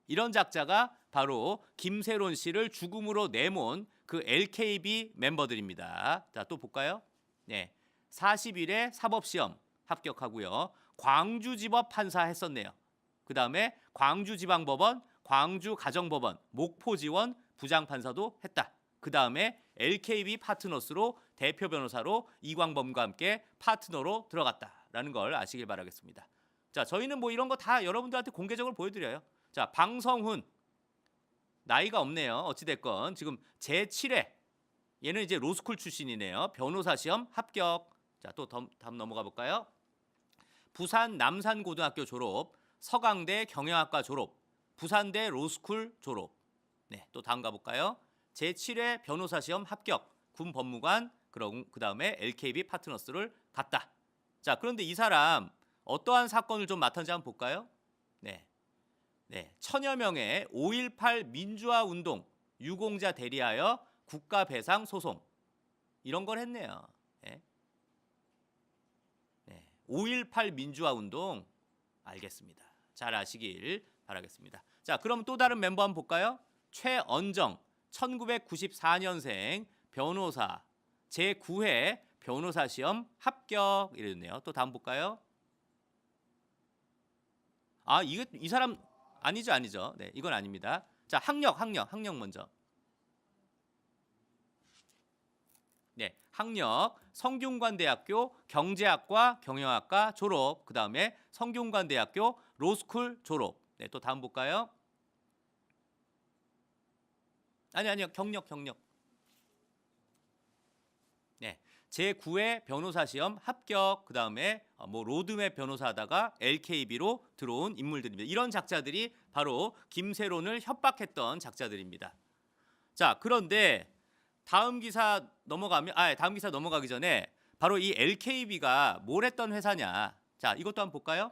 이런 작자가 바로 김세론 씨를 죽음으로 내몬 그 LKB 멤버들입니다. 자, 또 볼까요? 네. 40일에 사법시험 합격하고요. 광주지법 판사 했었네요. 그 다음에 광주지방법원, 광주가정법원, 목포지원 부장판사도 했다. 그 다음에 LKB 파트너스로 대표 변호사로 이광범과 함께 파트너로 들어갔다라는 걸 아시길 바라겠습니다. 자, 저희는 뭐 이런 거 다 여러분들한테 공개적으로 보여드려요. 자, 방성훈 나이가 없네요. 어찌됐건 지금 제7회 얘는 이제 로스쿨 출신이네요. 변호사 시험 합격. 자, 또 다음 넘어가 볼까요? 부산 남산고등학교 졸업, 서강대 경영학과 졸업, 부산대 로스쿨 졸업. 네, 또 다음 가볼까요? 제7회 변호사 시험 합격, 군 법무관, 그 다음에 LKB 파트너스를 갔다. 자, 그런데 이 사람 어떠한 사건을 좀 맡았는지 한번 볼까요? 네, 1000여 명의 5.18 민주화 운동 유공자 대리하여 국가 배상 소송 이런 걸 했네요. 5.18 민주화 운동 알겠습니다. 잘 아시길 바라겠습니다. 자, 그럼 또 다른 멤버 한번 볼까요? 최언정 1994년생 변호사 제9회 변호사 시험 합격 이랬네요. 또 다음 볼까요? 아, 이 사람 아니죠. 네, 이건 아닙니다. 자, 학력 먼저. 네, 학력 성균관대학교 경제학과 경영학과 졸업. 그 다음에 성균관대학교 로스쿨 졸업. 네, 또 다음 볼까요? 아니요, 경력. 네, 제9회 변호사 시험 합격. 그 다음에 뭐 로드맵 변호사 하다가 LKB로 들어온 인물들입니다. 이런 작자들이 바로 김세론을 협박했던 작자들입니다. 자, 그런데 다음 기사 넘어가기 전에 바로 이 LKB가 뭘 했던 회사냐? 자, 이것도 한번 볼까요?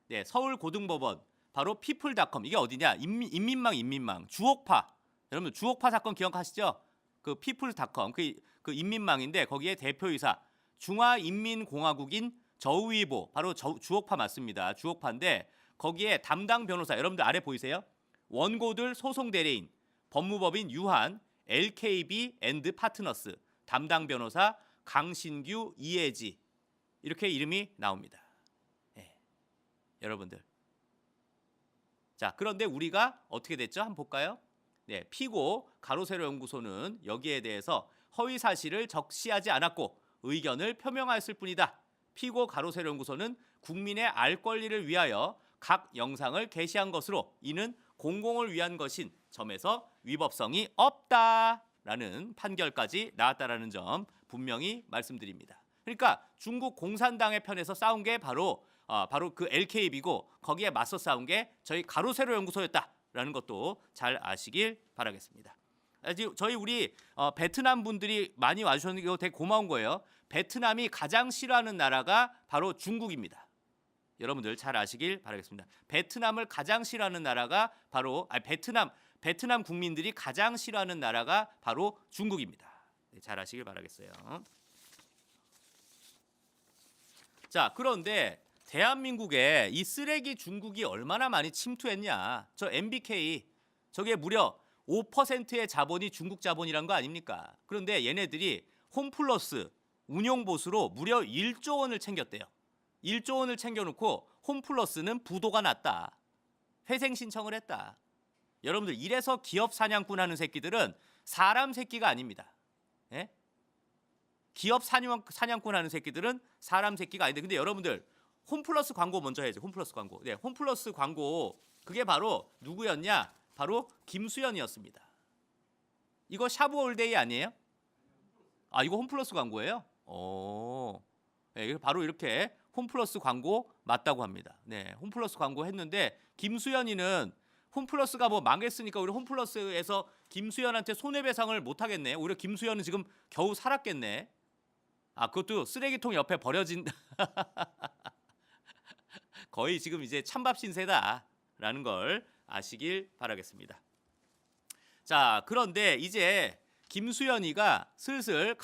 네, 서울고등법원 바로 피플닷컴. 이게 어디냐? 인민망 주옥파. 여러분 주옥파 사건 기억하시죠? 그 피플닷컴 그 인민망인데 거기에 대표이사 중화인민공화국인 저우위보 바로 주옥파 맞습니다. 주옥파인데 거기에 담당 변호사 여러분들 아래 보이세요? 원고들 소송 대리인 법무법인 유한 LKB 앤드 파트너스 담당 변호사 강신규 이혜지 이렇게 이름이 나옵니다. 네. 여러분들. 자, 그런데 우리가 어떻게 됐죠? 한번 볼까요? 네, 피고 가로세로 연구소는 여기에 대해서 허위 사실을 적시하지 않았고 의견을 표명하였을 뿐이다. 피고 가로세로 연구소는 국민의 알 권리를 위하여 각 영상을 게시한 것으로 이는 공공을 위한 것인 점에서 위법성이 없다라는 판결까지 나왔다라는 점 분명히 말씀드립니다. 그러니까 중국 공산당의 편에서 싸운 게 바로 그 LKB고 거기에 맞서 싸운 게 저희 가로세로 연구소였다라는 것도 잘 아시길 바라겠습니다. 저희 우리 베트남 분들이 많이 와주셨는데 이거 되게 고마운 거예요. 베트남이 가장 싫어하는 나라가 바로 중국입니다. 여러분들 잘 아시길 바라겠습니다. 베트남을 가장 싫어하는 나라가 바로 베트남 국민들이 가장 싫어하는 나라가 바로 중국입니다. 네, 잘 아시길 바라겠어요. 자, 그런데 대한민국에 이 쓰레기 중국이 얼마나 많이 침투했냐? 저 MBK 저게 무려 5%의 자본이 중국 자본이란 거 아닙니까? 그런데 얘네들이 홈플러스 운용보수로 무려 1조 원을 챙겼대요. 1조 원을 챙겨놓고 홈플러스는 부도가 났다. 회생 신청을 했다. 여러분들 이래서 기업 사냥꾼 하는 새끼들은 사람 새끼가 아닙니다. 예? 기업 사냥꾼 하는 새끼들은 사람 새끼가 아닌데 근데 여러분들 홈플러스 광고 먼저 해야죠. 홈플러스 광고. 네, 홈플러스 광고 그게 바로 누구였냐? 바로 김수현이었습니다. 이거 샤브올데이 아니에요? 아, 이거 홈플러스 광고예요? 네, 바로 이렇게 홈플러스 광고 맞다고 합니다. 네, 홈플러스 광고 했는데 김수현이는 홈플러스가 뭐 망했으니까 우리 홈플러스에서 김수현한테 손해배상을 못 하겠네. 오히려 김수현은 지금 겨우 살았겠네. 아, 그것도 쓰레기통 옆에 버려진 거의 지금 이제 찬밥 신세다라는 걸 아시길 바라겠습니다. 자, 그런데 이제 김수현이가 슬슬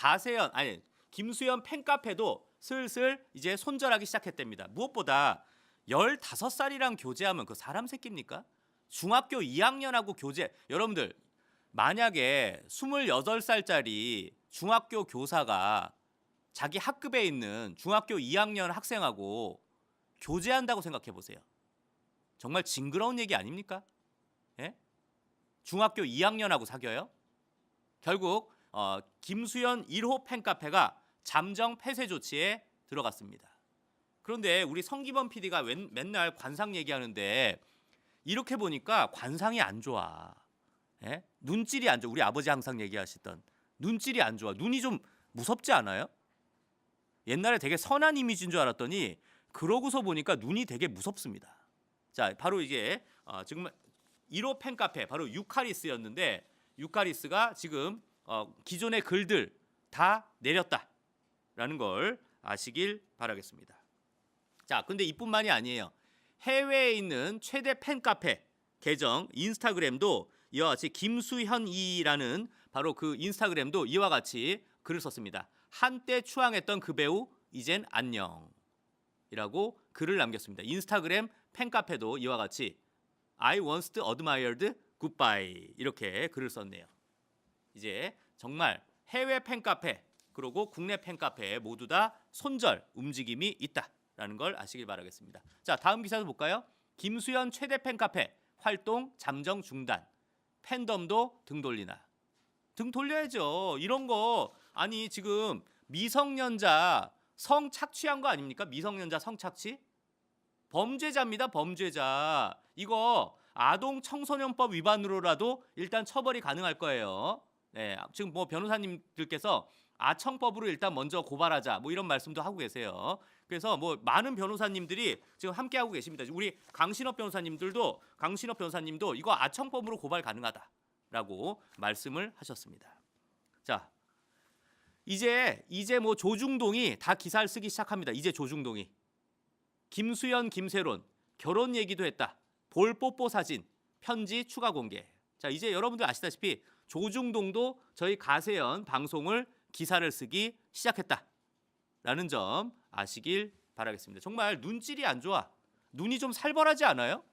김수현 팬카페도 슬슬 이제 손절하기 시작했답니다. 무엇보다 15살이랑 교제하면 그 사람 새끼입니까? 중학교 2학년하고 교제. 여러분들 만약에 28살짜리 중학교 교사가 자기 학급에 있는 중학교 2학년 학생하고 교제한다고 생각해 보세요. 정말 징그러운 얘기 아닙니까? 예? 중학교 2학년하고 사겨요? 결국 김수현 1호 팬카페가 잠정 폐쇄 조치에 들어갔습니다. 그런데 우리 성기범 PD가 맨날 관상 얘기하는데 이렇게 보니까 관상이 안 좋아. 예? 눈질이 안 좋아. 우리 아버지 항상 얘기하시던 눈질이 안 좋아. 눈이 좀 무섭지 않아요? 옛날에 되게 선한 이미지인 줄 알았더니 그러고서 보니까 눈이 되게 무섭습니다. 자, 바로 이게 지금 1호 팬카페 바로 유카리스였는데 유카리스가 지금 기존의 글들 다 내렸다라는 걸 아시길 바라겠습니다. 자, 근데 이뿐만이 아니에요. 해외에 있는 최대 팬카페 계정 인스타그램도 이와 같이 김수현이라는 바로 그 인스타그램도 이와 같이 글을 썼습니다. 한때 추앙했던 그 배우 이젠 안녕이라고 글을 남겼습니다. 인스타그램 팬카페도 이와 같이 I once admired goodbye 이렇게 글을 썼네요. 이제 정말 해외 팬카페 그리고 국내 팬카페 모두 다 손절 움직임이 있다라는 걸 아시길 바라겠습니다. 자, 다음 기사도 볼까요? 김수현 최대 팬카페 활동 잠정 중단. 팬덤도 등 돌리나. 등 돌려야죠. 이런 거 아니 지금 미성년자 성착취한 거 아닙니까? 미성년자 성착취? 범죄자입니다. 범죄자. 이거 아동 청소년법 위반으로라도 일단 처벌이 가능할 거예요. 네, 지금 뭐 변호사님들께서 아청법으로 일단 먼저 고발하자 뭐 이런 말씀도 하고 계세요. 그래서 뭐 많은 변호사님들이 지금 함께 하고 계십니다. 우리 강신업 변호사님도 이거 아청법으로 고발 가능하다라고 말씀을 하셨습니다. 자, 이제 뭐 조중동이 다 기사를 쓰기 시작합니다. 이제 조중동이 김수현, 김세론 결혼 얘기도 했다. 볼 뽀뽀 사진, 편지 추가 공개. 자, 이제 여러분들 아시다시피 조중동도 저희 가세연 방송을 기사를 쓰기 시작했다라는 점 아시길 바라겠습니다. 정말 눈질이 안 좋아. 눈이 좀 살벌하지 않아요?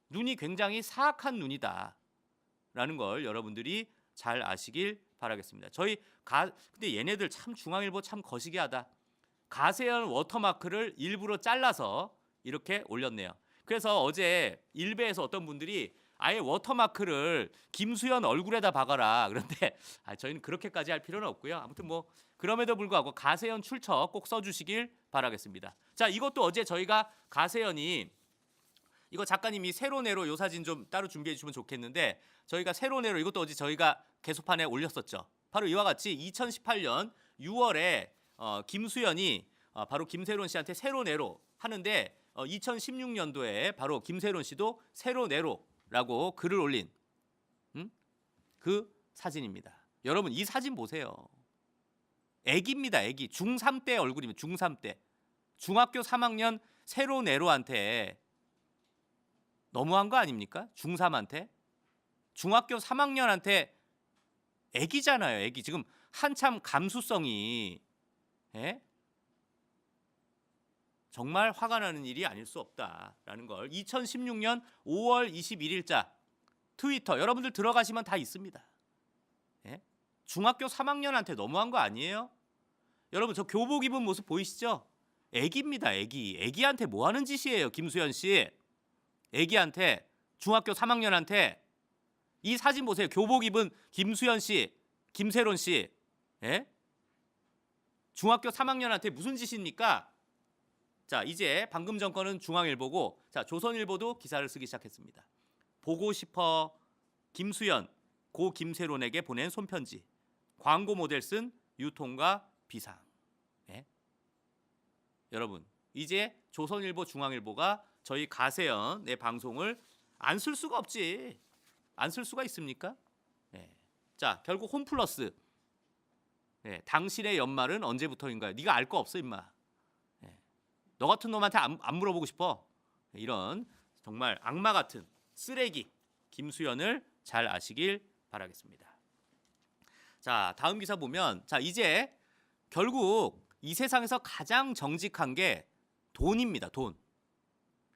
눈이 굉장히 사악한 눈이다라는 걸 여러분들이 잘 아시길 바라겠습니다. 근데 얘네들 참 중앙일보 참 거시기하다. 가세연 워터마크를 일부러 잘라서 이렇게 올렸네요. 그래서 어제 일베에서 어떤 분들이 아예 워터마크를 김수현 얼굴에다 박아라. 그런데 저희는 그렇게까지 할 필요는 없고요. 아무튼 뭐 그럼에도 불구하고 가세연 출처 꼭 써주시길 바라겠습니다. 자, 이것도 어제 저희가 가세연이 이거 작가님이 세로네로 요 사진 좀 따로 준비해 주시면 좋겠는데 저희가 세로네로 이것도 어제 저희가 게시판에 올렸었죠. 바로 이와 같이 2018년 6월에 김수현이 바로 김세론 씨한테 세로네로 하는데 2016년도에 바로 김세론 씨도 세로네로라고 글을 올린 그 사진입니다. 여러분 이 사진 보세요. 애기입니다. 애기. 중3 때 얼굴입니다. 중3 때. 중학교 3학년 세로네로한테 너무한 거 아닙니까? 중3한테. 중학교 3학년한테 애기잖아요. 애기. 지금 한참 감수성이 정말 화가 나는 일이 아닐 수 없다라는 걸 2016년 5월 21일자 트위터 여러분들 들어가시면 다 있습니다. 중학교 3학년한테 너무한 거 아니에요? 여러분 저 교복 입은 모습 보이시죠? 애기입니다. 애기. 애기한테 뭐 하는 짓이에요, 김수현 씨? 애기한테 중학교 3학년한테 이 사진 보세요. 교복 입은 김수현 씨, 김세론 씨. 중학교 3학년한테 무슨 짓입니까? 자, 이제 방금 전거는 중앙일보고 자, 조선일보도 기사를 쓰기 시작했습니다. 보고 싶어 김수현 고 김세론에게 보낸 손편지. 광고 모델 쓴 유통과 비상. 여러분, 이제 조선일보, 중앙일보가 저희 가세연의 방송을 안 쓸 수가 없지. 안 쓸 수가 있습니까? 자, 결국 홈플러스. 당신의 연말은 언제부터인가요? 네가 알 거 없어, 임마. 너 같은 놈한테 안 물어보고 싶어. 이런 정말 악마 같은 쓰레기 김수현을 잘 아시길 바라겠습니다. 자, 다음 기사 보면 자, 이제 결국 이 세상에서 가장 정직한 게 돈입니다. 돈.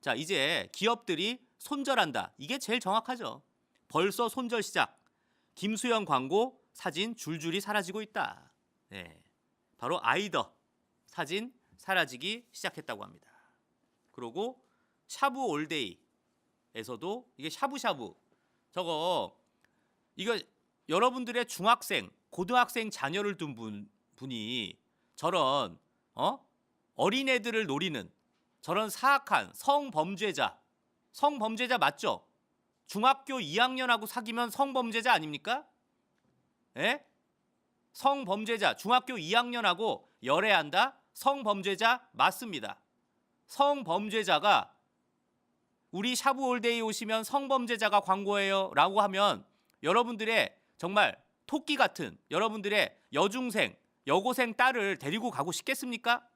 자, 이제 기업들이 손절한다. 이게 제일 정확하죠. 벌써 손절 시작. 김수현 광고 사진 줄줄이 사라지고 있다. 네. 바로 아이더 사진 사라지기 시작했다고 합니다. 그리고 샤브 올데이에서도 이게 샤브샤브 저거 이거 여러분들의 중학생, 고등학생 자녀를 둔 분이 저런 어린애들을 노리는 저런 사악한 성범죄자 맞죠? 중학교 2학년하고 사귀면 성범죄자 아닙니까? 예? 성범죄자 중학교 2학년하고 열애한다? 성범죄자 맞습니다. 성범죄자가 우리 샤브올데이 오시면 성범죄자가 광고해요 라고 하면 여러분들의 정말 토끼 같은 여러분들의 여중생, 여고생 딸을 데리고 가고 싶겠습니까?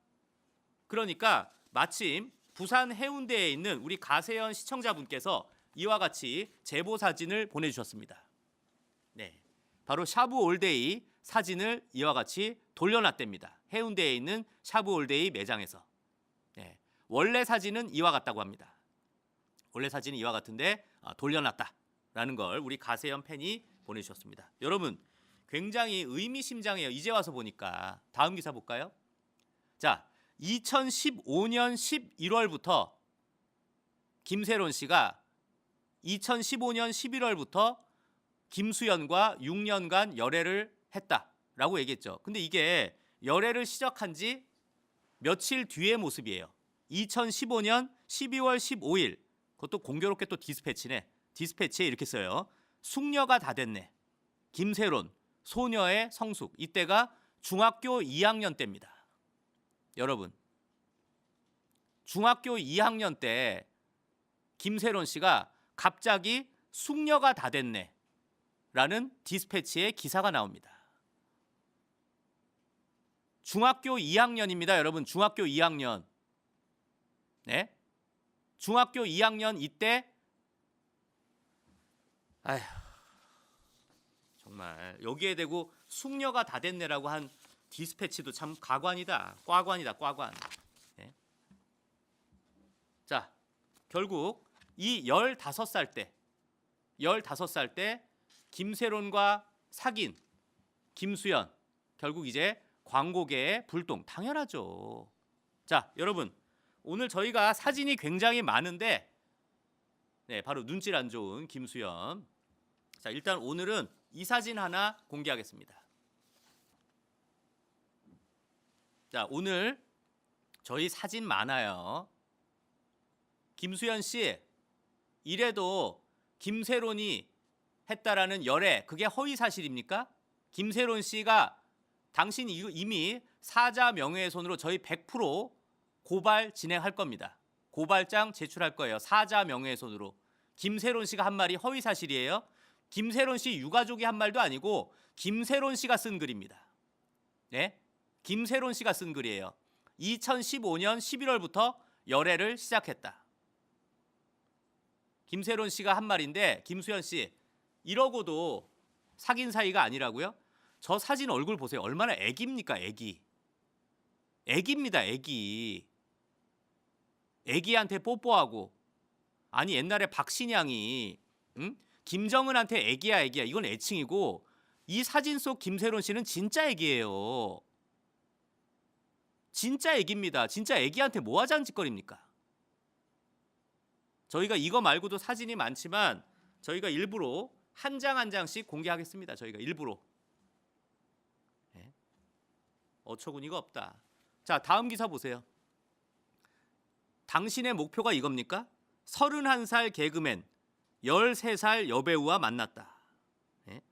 그러니까 마침 부산 해운대에 있는 우리 가세현 시청자분께서 이와 같이 제보 사진을 보내주셨습니다. 네, 바로 샤브올데이 사진을 이와 같이 돌려놨답니다. 해운대에 있는 샤브올데이 매장에서. 네, 원래 사진은 이와 같다고 합니다. 원래 사진은 이와 같은데 돌려놨다라는 걸 우리 가세현 팬이 보내주셨습니다. 여러분 굉장히 의미심장해요. 이제 와서 보니까. 다음 기사 볼까요? 자, 2015년 11월부터 김세론 씨가 2015년 11월부터 김수현과 6년간 열애를 했다라고 얘기했죠. 근데 이게 열애를 시작한 지 며칠 뒤의 모습이에요. 2015년 12월 15일 그것도 공교롭게 또 디스패치네. 디스패치에 이렇게 써요. 숙녀가 다 됐네. 김세론 소녀의 성숙. 이때가 중학교 2학년 때입니다. 여러분 중학교 2학년 때 김세론 씨가 갑자기 숙녀가 다 됐네 라는 디스패치에 기사가 나옵니다. 중학교 2학년입니다. 여러분 중학교 2학년. 네? 중학교 2학년 이때 아휴 정말 여기에 대고 숙녀가 다 됐네라고 한 디스패치도 참 가관이다. 꽈관이다. 꽈관. 네? 자, 결국 이 15살 때 김세론과 사귄 김수현 결국 이제 광고계의 불똥 당연하죠. 자, 여러분 오늘 저희가 사진이 굉장히 많은데 네, 바로 눈질 안 좋은 김수현. 자, 일단 오늘은 이 사진 하나 공개하겠습니다. 자, 오늘 저희 사진 많아요. 김수현 씨, 이래도 김세론이 했다라는 열애, 그게 허위 사실입니까? 김세론 씨가 당신 이미 사자 명예훼손으로 저희 100% 고발 진행할 겁니다. 고발장 제출할 거예요. 사자 명예훼손으로. 김세론 씨가 한 말이 허위 사실이에요. 김세론 씨 유가족이 한 말도 아니고 김세론 씨가 쓴 글입니다. 네? 김세론 씨가 쓴 글이에요. 2015년 11월부터 열애를 시작했다. 김세론 씨가 한 말인데 김수현 씨 이러고도 사귄 사이가 아니라고요? 저 사진 얼굴 보세요. 얼마나 애기입니까? 애기. 애기입니다. 애기. 애기한테 뽀뽀하고 아니 옛날에 박신양이 김정은한테 애기야 애기야 이건 애칭이고 이 사진 속 김세론 씨는 진짜 애기예요. 진짜 애기입니다. 진짜 애기한테 뭐 하자는 짓거리입니까? 저희가 이거 말고도 사진이 많지만 저희가 일부러 한 장 한 장씩 공개하겠습니다. 저희가 일부러. 네. 어처구니가 없다. 자, 다음 기사 보세요. 당신의 목표가 이겁니까? 31살 개그맨 13살 여배우와 만났다. 네?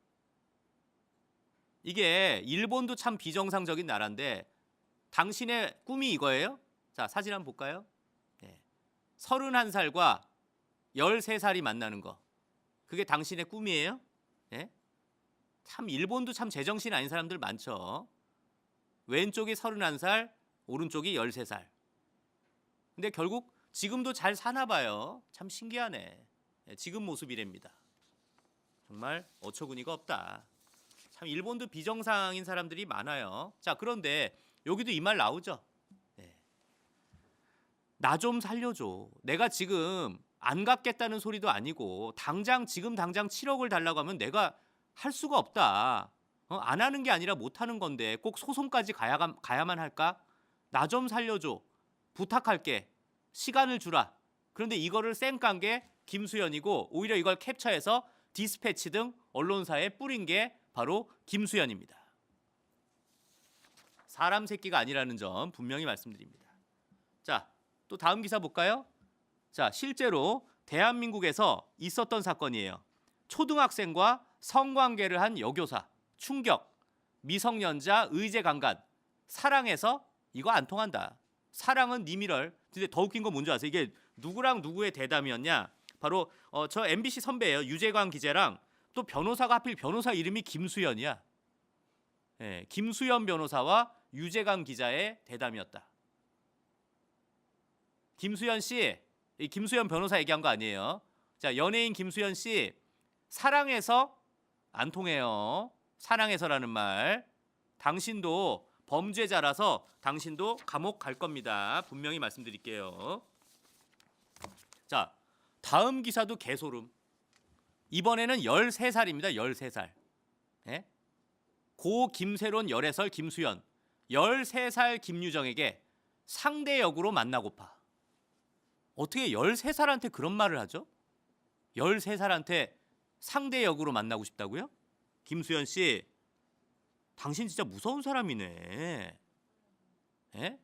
이게 일본도 참 비정상적인 나라인데 당신의 꿈이 이거예요? 자, 사진 한번 볼까요? 네. 31살과 13살이 만나는 거. 그게 당신의 꿈이에요? 네? 참 일본도 참 제정신 아닌 사람들 많죠. 왼쪽이 31살, 오른쪽이 13살. 근데 결국 지금도 잘 사나 봐요. 참 신기하네. 지금 모습이랍니다. 정말 어처구니가 없다. 참 일본도 비정상인 사람들이 많아요. 자, 그런데 여기도 이 말 나오죠. 네. 나 좀 살려줘. 내가 지금 안 갚겠다는 소리도 아니고 지금 당장 7억을 달라고 하면 내가 할 수가 없다. 안 하는 게 아니라 못 하는 건데 꼭 소송까지 가야만 할까? 나 좀 살려줘. 부탁할게. 시간을 주라. 그런데 이거를 쌩깐 게 김수현이고 오히려 이걸 캡처해서 디스패치 등 언론사에 뿌린 게 바로 김수현입니다. 사람 새끼가 아니라는 점 분명히 말씀드립니다. 자, 또 다음 기사 볼까요? 자, 실제로 대한민국에서 있었던 사건이에요. 초등학생과 성관계를 한 여교사, 충격, 미성년자 의제 강간, 사랑해서 이거 안 통한다. 사랑은 니미럴. 근데 더 웃긴 건 뭔지 아세요? 이게 누구랑 누구의 대담이었냐? 바로 저 MBC 선배예요. 유재광 기자랑 또 변호사가 하필 변호사 이름이 김수현이야. 예, 김수현 변호사와 유재광 기자의 대담이었다. 김수현 씨, 이 김수현 변호사 얘기한 거 아니에요. 자, 연예인 김수현 씨 사랑해서 안 통해요. 사랑해서라는 말. 당신도 범죄자라서 당신도 감옥 갈 겁니다. 분명히 말씀드릴게요. 자, 다음 기사도 개소름. 이번에는 13살입니다. 13살. 예? 고 김세론 열애설 김수현 13살 김유정에게 상대 역으로 만나고파. 어떻게 13살한테 그런 말을 하죠? 13살한테 상대 역으로 만나고 싶다고요? 김수현 씨, 당신 진짜 무서운 사람이네. 예?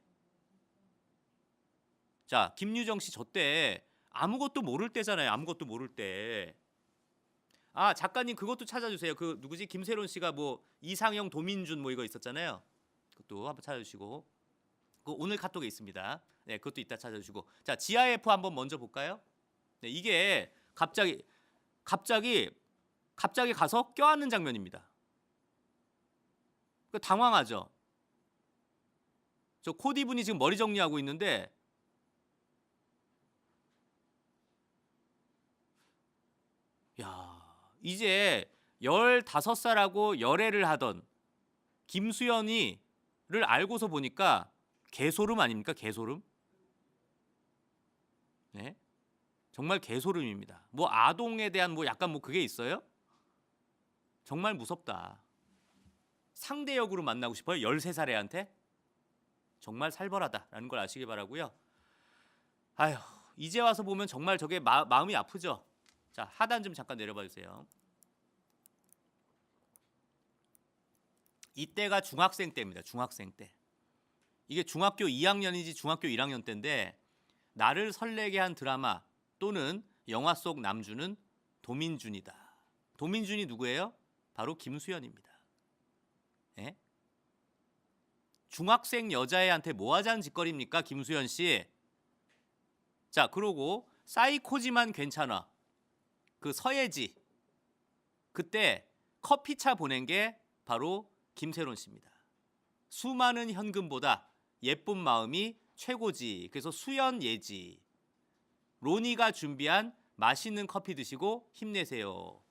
자, 김유정 씨 저 때 아무것도 모를 때잖아요. 아무것도 모를 때. 아, 작가님 그것도 찾아주세요. 그 누구지? 김세론 씨가 뭐 이상형 도민준 뭐 이거 있었잖아요. 그것도 한번 찾아주시고. 그 오늘 카톡에 있습니다. 네, 그것도 이따 찾아주시고. 자, GIF 한번 먼저 볼까요? 네, 이게 갑자기 가서 껴안는 장면입니다. 그 당황하죠. 저 코디 분이 지금 머리 정리하고 있는데 야, 이제 15살하고 열애를 하던 김수현이를 알고서 보니까 개소름 아닙니까? 개소름? 네? 정말 개소름입니다. 뭐 아동에 대한 뭐 약간 뭐 그게 있어요? 정말 무섭다. 상대 역으로 만나고 싶어요? 13살 애한테? 정말 살벌하다라는 걸 아시기 바라고요. 아휴, 이제 와서 보면 정말 저게 마음이 아프죠. 자, 하단 좀 잠깐 내려봐 주세요. 이때가 중학생 때입니다. 중학생 때. 이게 중학교 2학년인지 중학교 1학년 때인데 나를 설레게 한 드라마 또는 영화 속 남주는 도민준이다. 도민준이 누구예요? 바로 김수현입니다. 예? 중학생 여자애한테 뭐 하자는 짓거리입니까? 김수현 씨. 자, 그러고 사이코지만 괜찮아. 그 서예지. 그때 커피차 보낸 게 바로 김세론 씨입니다. 수많은 현금보다 예쁜 마음이 최고지. 그래서 수연 예지. 로니가 준비한 맛있는 커피 드시고 힘내세요.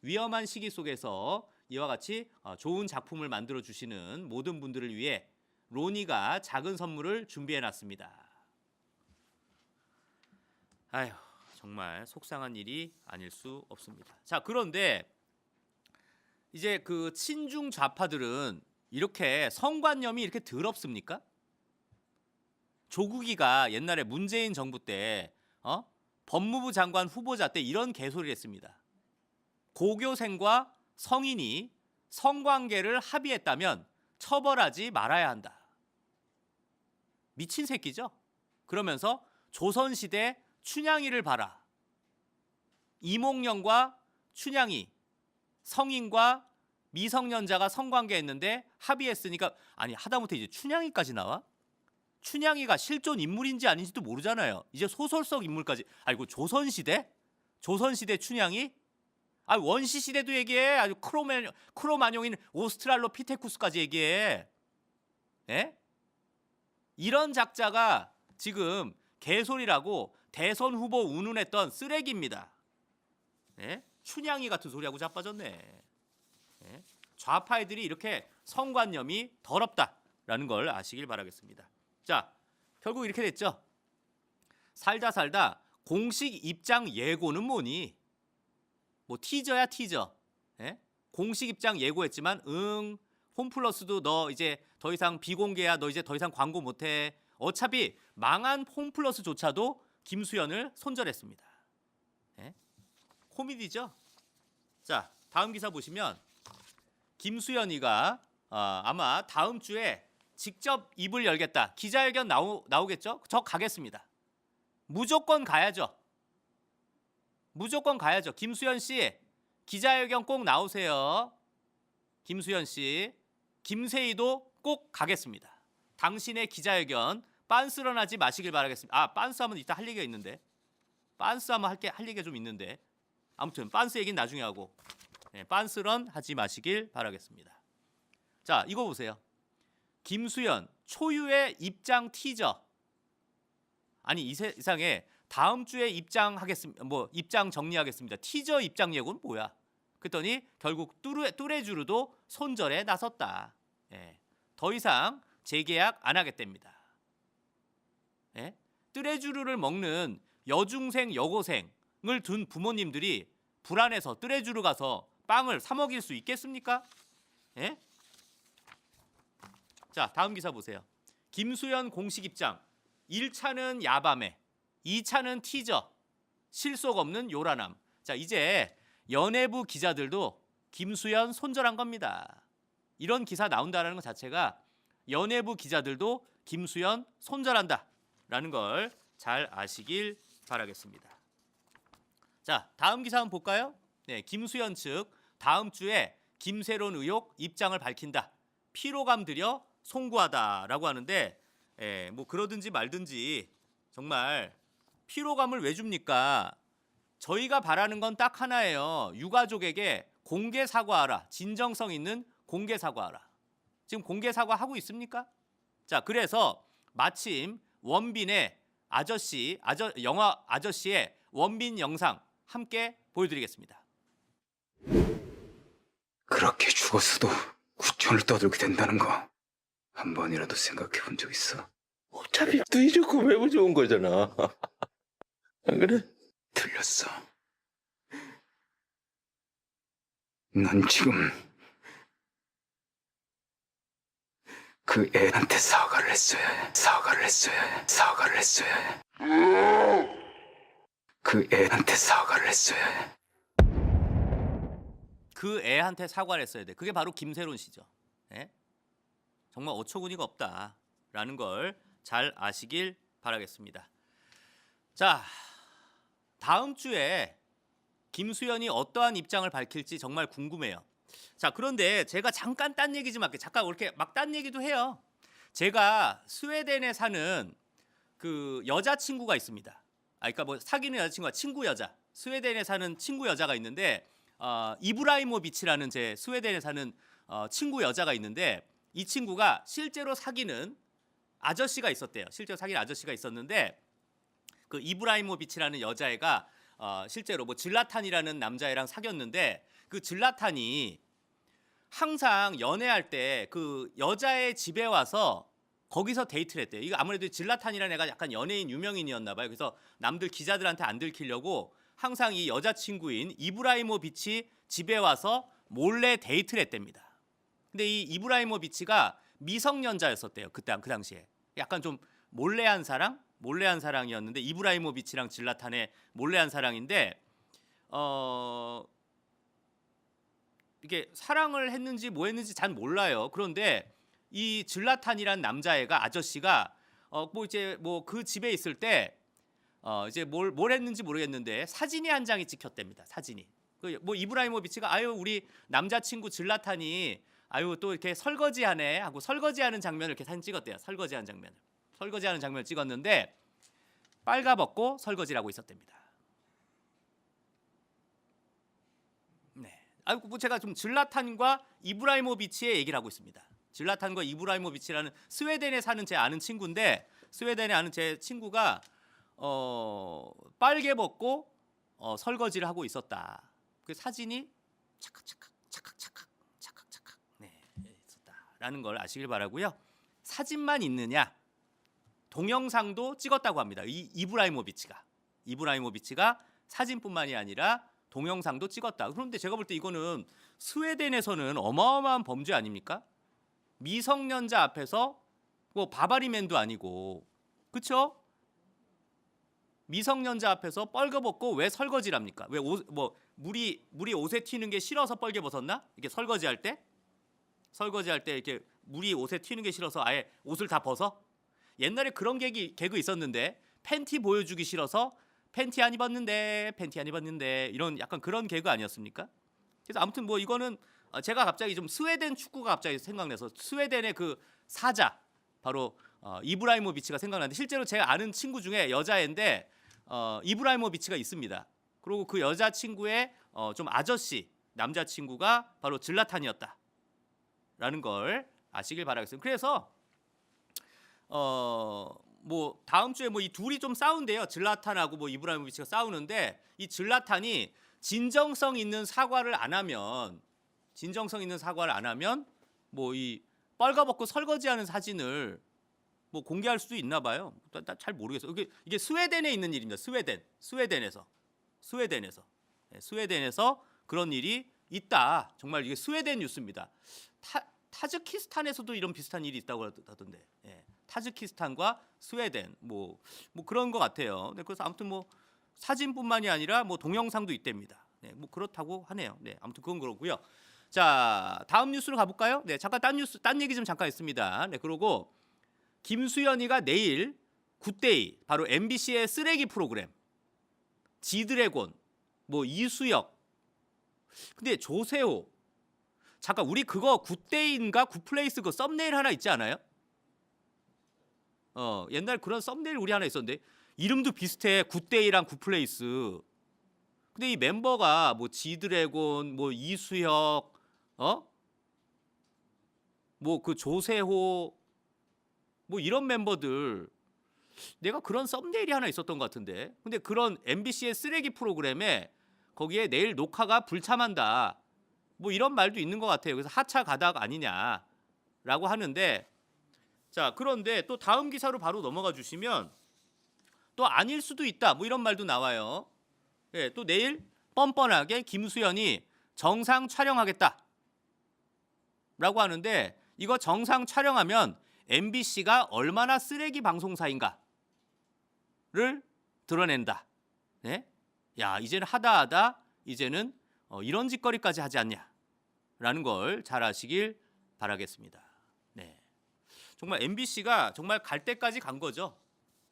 위험한 시기 속에서 이와 같이 좋은 작품을 만들어 주시는 모든 분들을 위해 로니가 작은 선물을 준비해 놨습니다. 아휴, 정말 속상한 일이 아닐 수 없습니다. 자, 그런데 이제 그 친중 좌파들은 이렇게 성관념이 이렇게 더럽습니까? 조국이가 옛날에 문재인 정부 때 법무부 장관 후보자 때 이런 개소리를 했습니다. 고교생과 성인이 성관계를 합의했다면 처벌하지 말아야 한다. 미친 새끼죠? 그러면서 조선시대 춘향이를 봐라. 이몽룡과 춘향이 성인과 미성년자가 성관계했는데 합의했으니까 아니 하다못해 이제 춘향이까지 나와? 춘향이가 실존 인물인지 아닌지도 모르잖아요. 이제 소설 속 인물까지. 아이고 조선시대? 조선시대 춘향이? 아 원시시대도 얘기해. 아주 크로마뇽인 오스트랄로피테쿠스까지 얘기해. 예? 이런 작자가 지금 개소리라고 대선 후보 운운했던 쓰레기입니다. 예? 춘향이 같은 소리하고 자빠졌네. 예? 좌파애들이 이렇게 성관념이 더럽다라는 걸 아시길 바라겠습니다. 자, 결국 이렇게 됐죠. 살다 살다 공식 입장 예고는 뭐니? 뭐 티저야 티저. 예? 공식 입장 예고했지만 홈플러스도 너 이제 더 이상 비공개야. 너 이제 더 이상 광고 못해. 어차피 망한 홈플러스조차도 김수현을 손절했습니다. 예? 코미디죠. 자, 다음 기사 보시면 김수현이가 아마 다음 주에 직접 입을 열겠다. 기자회견 나오겠죠? 저 가겠습니다. 무조건 가야죠. 무조건 가야죠. 김수현 씨 기자회견 꼭 나오세요. 김수현 씨, 김세희도 꼭 가겠습니다. 당신의 기자회견 빤스런 하지 마시길 바라겠습니다. 빤스 하면 이따 할 얘기가 있는데. 빤스 하면 할 얘기가 좀 있는데. 아무튼 빤스 얘기는 나중에 하고. 네, 빤스런 하지 마시길 바라겠습니다. 자, 이거 보세요. 김수현 초유의 입장 티저. 아니 이 세상에 다음 주에 입장하겠습니다. 입장 정리하겠습니다. 티저 입장 예고는 뭐야? 그랬더니 결국 뚜레쥬르도 손절에 나섰다. 예, 더 이상 재계약 안 하겠답니다. 예? 뚜레쥬르를 먹는 여중생 여고생을 둔 부모님들이 불안해서 뚜레쥬르 가서 빵을 사 먹일 수 있겠습니까? 예? 자, 다음 기사 보세요. 김수현 공식 입장. 1차는 야밤에, 2차는 티저. 실속 없는 요란함. 자, 이제 연예부 기자들도 김수현 손절한 겁니다. 이런 기사 나온다는 것 자체가 연예부 기자들도 김수현 손절한다라는 걸 잘 아시길 바라겠습니다. 자, 다음 기사 한번 볼까요? 네, 김수현 측 다음 주에 김세론 의혹 입장을 밝힌다. 피로감 들여 송구하다라고 하는데 뭐 그러든지 말든지 정말 피로감을 왜 줍니까? 저희가 바라는 건 딱 하나예요. 유가족에게 공개 사과하라. 진정성 있는 공개 사과하라. 지금 공개 사과하고 있습니까? 자, 그래서 마침 원빈의 영화 아저씨의 원빈 영상 함께 보여드리겠습니다. 그렇게 죽었어도 구천을 떠들게 된다는 거 한 번이라도 생각해 본 적 있어? 어차피 누이 좋고 매부 좋은 거잖아. 안 그래? 틀렸어. 넌 지금 그 애한테 사과를 했어야 해. 사과를 했어야 해. 사과를 했어야 해. 그 애한테 사과를 했어야 해. 그 애한테 사과를 했어야 돼. 그게 바로 김세론 씨죠. 예? 정말 어처구니가 없다라는 걸 잘 아시길 바라겠습니다. 자, 다음 주에 김수현이 어떠한 입장을 밝힐지 정말 궁금해요. 자, 그런데 제가 잠깐 딴 얘기 좀 할게요. 잠깐 이렇게 막 딴 얘기도 해요. 제가 스웨덴에 사는 그 여자친구가 있습니다. 그러니까 뭐 사귀는 여자친구가 친구 여자. 스웨덴에 사는 친구 여자가 있는데 이브라이모비치라는 제 스웨덴에 사는 친구 여자가 있는데 이 친구가 실제로 사귀는 아저씨가 있었대요. 실제로 사귀는 아저씨가 있었는데 그 이브라이모비치라는 여자애가 실제로 뭐 질라탄이라는 남자애랑 사귀었는데 그 질라탄이 항상 연애할 때 그 여자의 집에 와서 거기서 데이트를 했대요. 이거 아무래도 질라탄이라는 애가 약간 연예인 유명인이었나 봐요. 그래서 남들 기자들한테 안 들키려고 항상 이 여자친구인 이브라이모비치 집에 와서 몰래 데이트를 했답니다. 근데 이 이브라이모비치가 미성년자였었대요. 그 당시에. 약간 좀 몰래한 사랑이었는데 이브라이모비치랑 질라탄의 몰래한 사랑인데 이게 사랑을 했는지 뭐 했는지 잘 몰라요. 그런데 이 질라탄이란 남자애가 아저씨가 뭐 이제 뭐 그 집에 있을 때 이제 뭘 했는지 모르겠는데 사진이 한 장이 찍혔답니다. 사진이. 뭐 이브라이모비치가 아유 우리 남자친구 질라탄이 아유 또 이렇게 설거지하네 하고 설거지하는 장면을 이렇게 사진 찍었대요. 설거지하는 장면을 찍었는데 빨가벗고 설거지를 하고 있었답니다. 네. 뭐 제가 좀 질라탄과 이브라이모비치의 얘기를 하고 있습니다. 질라탄과 이브라이모비치라는 스웨덴에 사는 제 아는 친구인데 스웨덴에 아는 제 친구가 빨개 벗고 설거지를 하고 있었다. 그 사진이 착각 네, 있었다라는 걸 아시길 바라고요. 사진만 있느냐? 동영상도 찍었다고 합니다. 이브라이모비치가 사진뿐만이 아니라 동영상도 찍었다. 그런데 제가 볼 때 이거는 스웨덴에서는 어마어마한 범죄 아닙니까? 미성년자 앞에서 뭐 바바리맨도 아니고, 그렇죠? 미성년자 앞에서 뻘거벗고 왜 설거지를 합니까? 왜 물이 옷에 튀는 게 싫어서 뻘게 벗었나? 이게 설거지할 때 이렇게 물이 옷에 튀는 게 싫어서 아예 옷을 다 벗어? 옛날에 그런 개그 있었는데, 팬티 보여주기 싫어서 팬티 안 입었는데 이런 약간 그런 개그 아니었습니까? 그래서 아무튼 뭐 이거는 제가 갑자기 좀 스웨덴 축구가 갑자기 생각나서 스웨덴의 그 사자 바로 이브라이모비치가 생각나는데, 실제로 제가 아는 친구 중에 여자애인데 이브라이모비치가 있습니다. 그리고 그 여자친구의 좀 아저씨 남자친구가 바로 질라탄이었다라는 걸 아시길 바라겠습니다. 그래서 뭐 다음 주에 뭐 이 둘이 좀 싸운대요. 질라탄하고 뭐 이브라이모비치가 싸우는데, 이 질라탄이 진정성 있는 사과를 안 하면 뭐 이 뻘거벗고 설거지하는 사진을 뭐 공개할 수도 있나 봐요. 잘 모르겠어요. 이게 스웨덴에 있는 일입니다. 스웨덴에서 그런 일이 있다. 정말 이게 스웨덴 뉴스입니다. 타즈키스탄에서도 이런 비슷한 일이 있다고 하던데. 예. 타즈키스탄과 스웨덴 뭐 그런 것 같아요. 네, 그래서 아무튼 뭐 사진뿐만이 아니라 뭐 동영상도 있답니다. 네, 뭐 그렇다고 하네요. 네, 아무튼 그건 그렇고요. 자, 다음 뉴스로 가볼까요? 네, 잠깐 딴 얘기 좀 잠깐 있습니다. 네, 그리고 김수현이가 내일 굿데이 바로 MBC의 쓰레기 프로그램 지드래곤 뭐 이수혁 근데 조세호 잠깐 우리 그거 굿데이인가 굿플레이스 그 썸네일 하나 있지 않아요? 옛날 그런 썸네일 우리 하나 있었는데 이름도 비슷해. 굿데이랑 굿플레이스. 근데 이 멤버가 뭐 지드래곤 뭐 이수혁 뭐 그 조세호 뭐 이런 멤버들 내가 그런 썸네일이 하나 있었던 것 같은데. 근데 그런 MBC의 쓰레기 프로그램에 거기에 내일 녹화가 불참한다. 뭐 이런 말도 있는 것 같아요. 그래서 하차 가닥 아니냐라고 하는데 자 그런데 또 다음 기사로 바로 넘어가 주시면 또 아닐 수도 있다. 뭐 이런 말도 나와요. 예, 또 내일 뻔뻔하게 김수현이 정상 촬영하겠다라고 하는데 이거 정상 촬영하면 MBC가 얼마나 쓰레기 방송사인가를 드러낸다. 네? 야 이제는 하다 이제는 이런 짓거리까지 하지 않냐라는 걸 잘 아시길 바라겠습니다. 네, 정말 MBC가 정말 갈 때까지 간 거죠.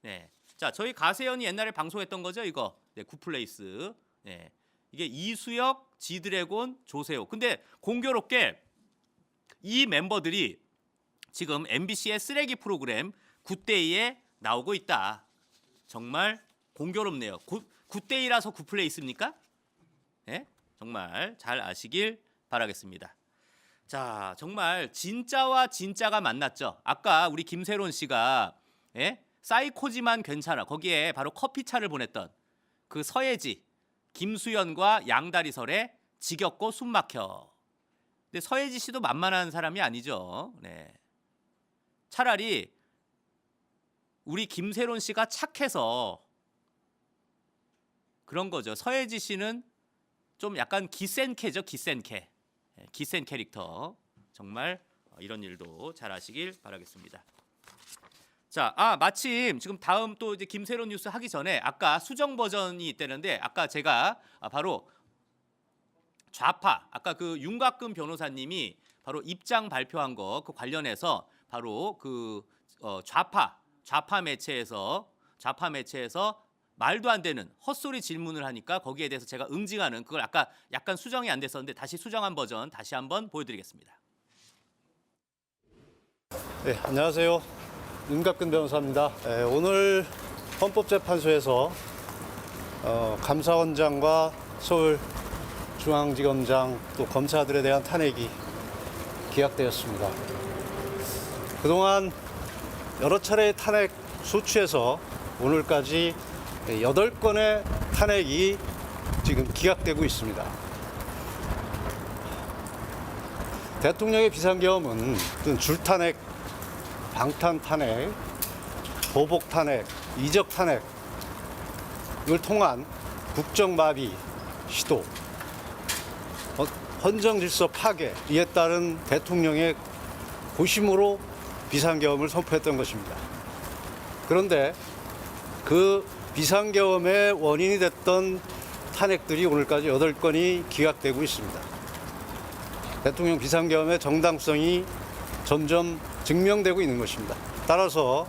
네, 자 저희 가세연이 옛날에 방송했던 거죠 이거. 네, 굿플레이스. 네, 이게 이수혁, 지드래곤, 조세호. 근데 공교롭게 이 멤버들이 지금 MBC의 쓰레기 프로그램 굿데이에 나오고 있다. 정말 공교롭네요. 굿데이라서 굿플레이스입니까? 네? 정말 잘 아시길 바라겠습니다. 자, 정말 진짜와 진짜가 만났죠. 아까 우리 김세론 씨가 사이코지만 괜찮아. 거기에 바로 커피차를 보냈던 그 서예지 김수현과 양다리설에 지겹고 숨막혀. 근데 서예지 씨도 만만한 사람이 아니죠. 네. 차라리 우리 김세론 씨가 착해서 그런 거죠. 서예지 씨는 좀 약간 기센캐죠. 기센캐. 기센 캐릭터. 정말 이런 일도 잘 아시길 바라겠습니다. 자, 마침 지금 다음 또 이제 김세론 뉴스 하기 전에 아까 수정 버전이 있다는데 아까 제가 바로 좌파 아까 그 윤곽근 변호사님이 바로 입장 발표한 거 그 관련해서 바로 그 좌파 매체에서 말도 안 되는 헛소리 질문을 하니까 거기에 대해서 제가 응징하는 그걸 아까 약간 수정이 안 됐었는데 다시 수정한 버전 다시 한번 보여드리겠습니다. 네, 안녕하세요. 윤곽근 변호사입니다. 네, 오늘 헌법재판소에서 감사원장과 서울중앙지검장 또 검사들에 대한 탄핵이 기각되었습니다. 그동안 여러 차례의 탄핵 소추에서 오늘까지 8건의 탄핵이 지금 기각되고 있습니다. 대통령의 비상계엄은 어떤 줄탄핵, 방탄탄핵, 보복탄핵, 이적탄핵 을 통한 국정마비 시도, 헌정질서 파괴, 이에 따른 대통령의 고심으로 비상계엄을 선포했던 것입니다. 그런데 그 비상계엄의 원인이 됐던 탄핵들이 오늘까지 8건이 기각되고 있습니다. 대통령 비상계엄의 정당성이 점점 증명되고 있는 것입니다. 따라서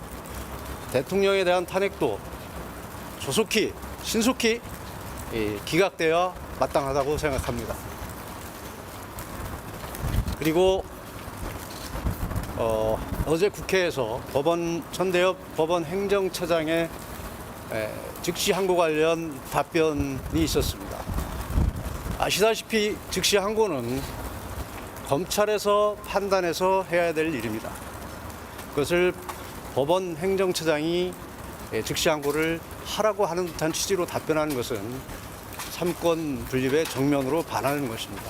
대통령에 대한 탄핵도 조속히, 신속히 기각되어 마땅하다고 생각합니다. 그리고 어제 국회에서 천대엽 법원 행정처장의 즉시 항고 관련 답변이 있었습니다. 아시다시피 즉시 항고는 검찰에서 판단해서 해야 될 일입니다. 그것을 법원 행정처장이 즉시 항고를 하라고 하는 듯한 취지로 답변하는 것은 삼권 분립의 정면으로 반하는 것입니다.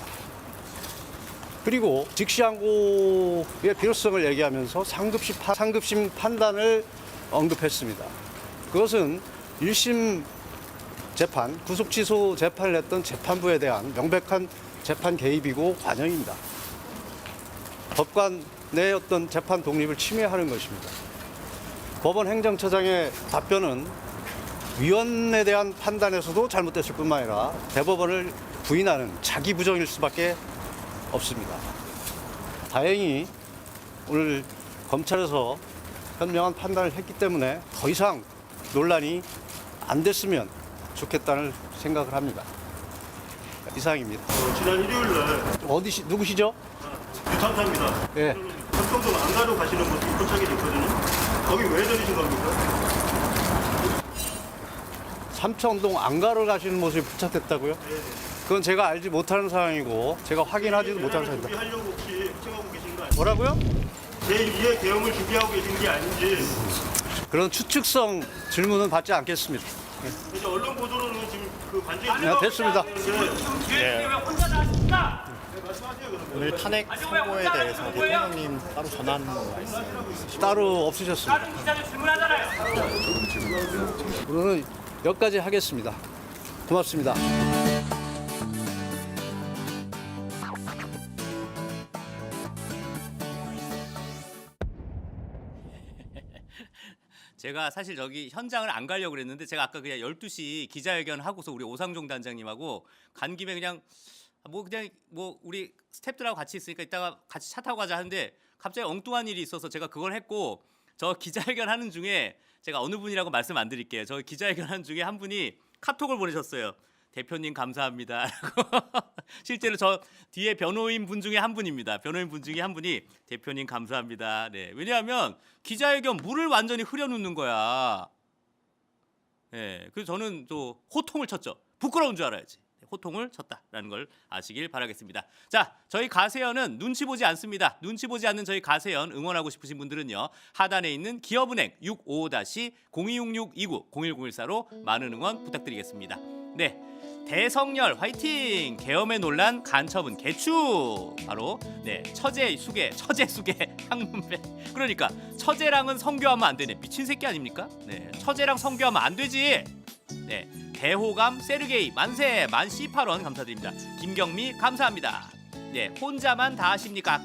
그리고 즉시 항고의 필요성을 얘기하면서 상급심 판단을 언급했습니다. 그것은 1심 재판, 구속 취소 재판을 했던 재판부에 대한 명백한 재판 개입이고 관여입니다. 법관 내 어떤 재판 독립을 침해하는 것입니다. 법원 행정처장의 답변은 위원에 대한 판단에서도 잘못됐을 뿐만 아니라 대법원을 부인하는 자기 부정일 수밖에 없습니다. 다행히 오늘 검찰에서 현명한 판단을 했기 때문에 더 이상 논란이 안 됐으면 좋겠다는 생각을 합니다. 이상입니다. 지난 일요일 날 누구시죠? 유탐사입니다. 예. 삼청동 안가로 가시는 모습이 포착이 됐거든요. 거기 왜 다니신 겁니까? 삼청동 안가를 가시는 모습이 포착됐다고요? 그건 제가 알지 못하는 상황이고 제가 확인하지도 못하는 상황입니다. 준비하려고 혹시 생각하고 계신 거 아니에요? 뭐라고요? 제2의 계엄을 준비하고 계신 게 아닌지. 그런 추측성 질문은 받지 않겠습니다. 이제 언론 보도로는 지금 그 관제. 네, 됐습니다. 오늘 탄핵 선고에 대해서 대통령님 따로 전하는 거 있어요? 따로 없으셨습니다. 오늘은 여기까지 하겠습니다. 고맙습니다. 제가 사실 저기 현장을 안 가려고 그랬는데 제가 아까 그냥 12시 기자회견 하고서 우리 오상종 단장님하고 간 김에 그냥 우리 스태프들하고 같이 있으니까 이따가 같이 차 타고 가자 하는데 갑자기 엉뚱한 일이 있어서 제가 그걸 했고, 저 기자회견 하는 중에 제가 어느 분이라고 말씀 안 드릴게요. 저 기자회견 하는 중에 한 분이 카톡을 보내셨어요. 대표님 감사합니다. 실제로 저 뒤에 변호인 분 중에 한 분입니다. 변호인 분 중에 한 분이 대표님 감사합니다. 네, 왜냐하면 기자회견 물을 완전히 흐려놓는 거야. 네, 그래서 저는 또 호통을 쳤죠. 부끄러운 줄 알아야지. 호통을 쳤다라는 걸 아시길 바라겠습니다. 자, 저희 가세연은 눈치 보지 않습니다. 눈치 보지 않는 저희 가세연 응원하고 싶으신 분들은요, 하단에 있는 기업은행 655-026629 01014로 많은 응원 부탁드리겠습니다. 네, 대성열 화이팅! 계엄의 논란 간첩은 개추! 바로 네, 처제 수계 학문배. 그러니까 처제랑은 성교하면 안 되네. 미친 새끼 아닙니까? 네, 처제랑 성교하면 안 되지. 네, 대호감 세르게이 만세 만 C8원 감사드립니다. 김경미 감사합니다. 네, 혼자만 다 하십니까?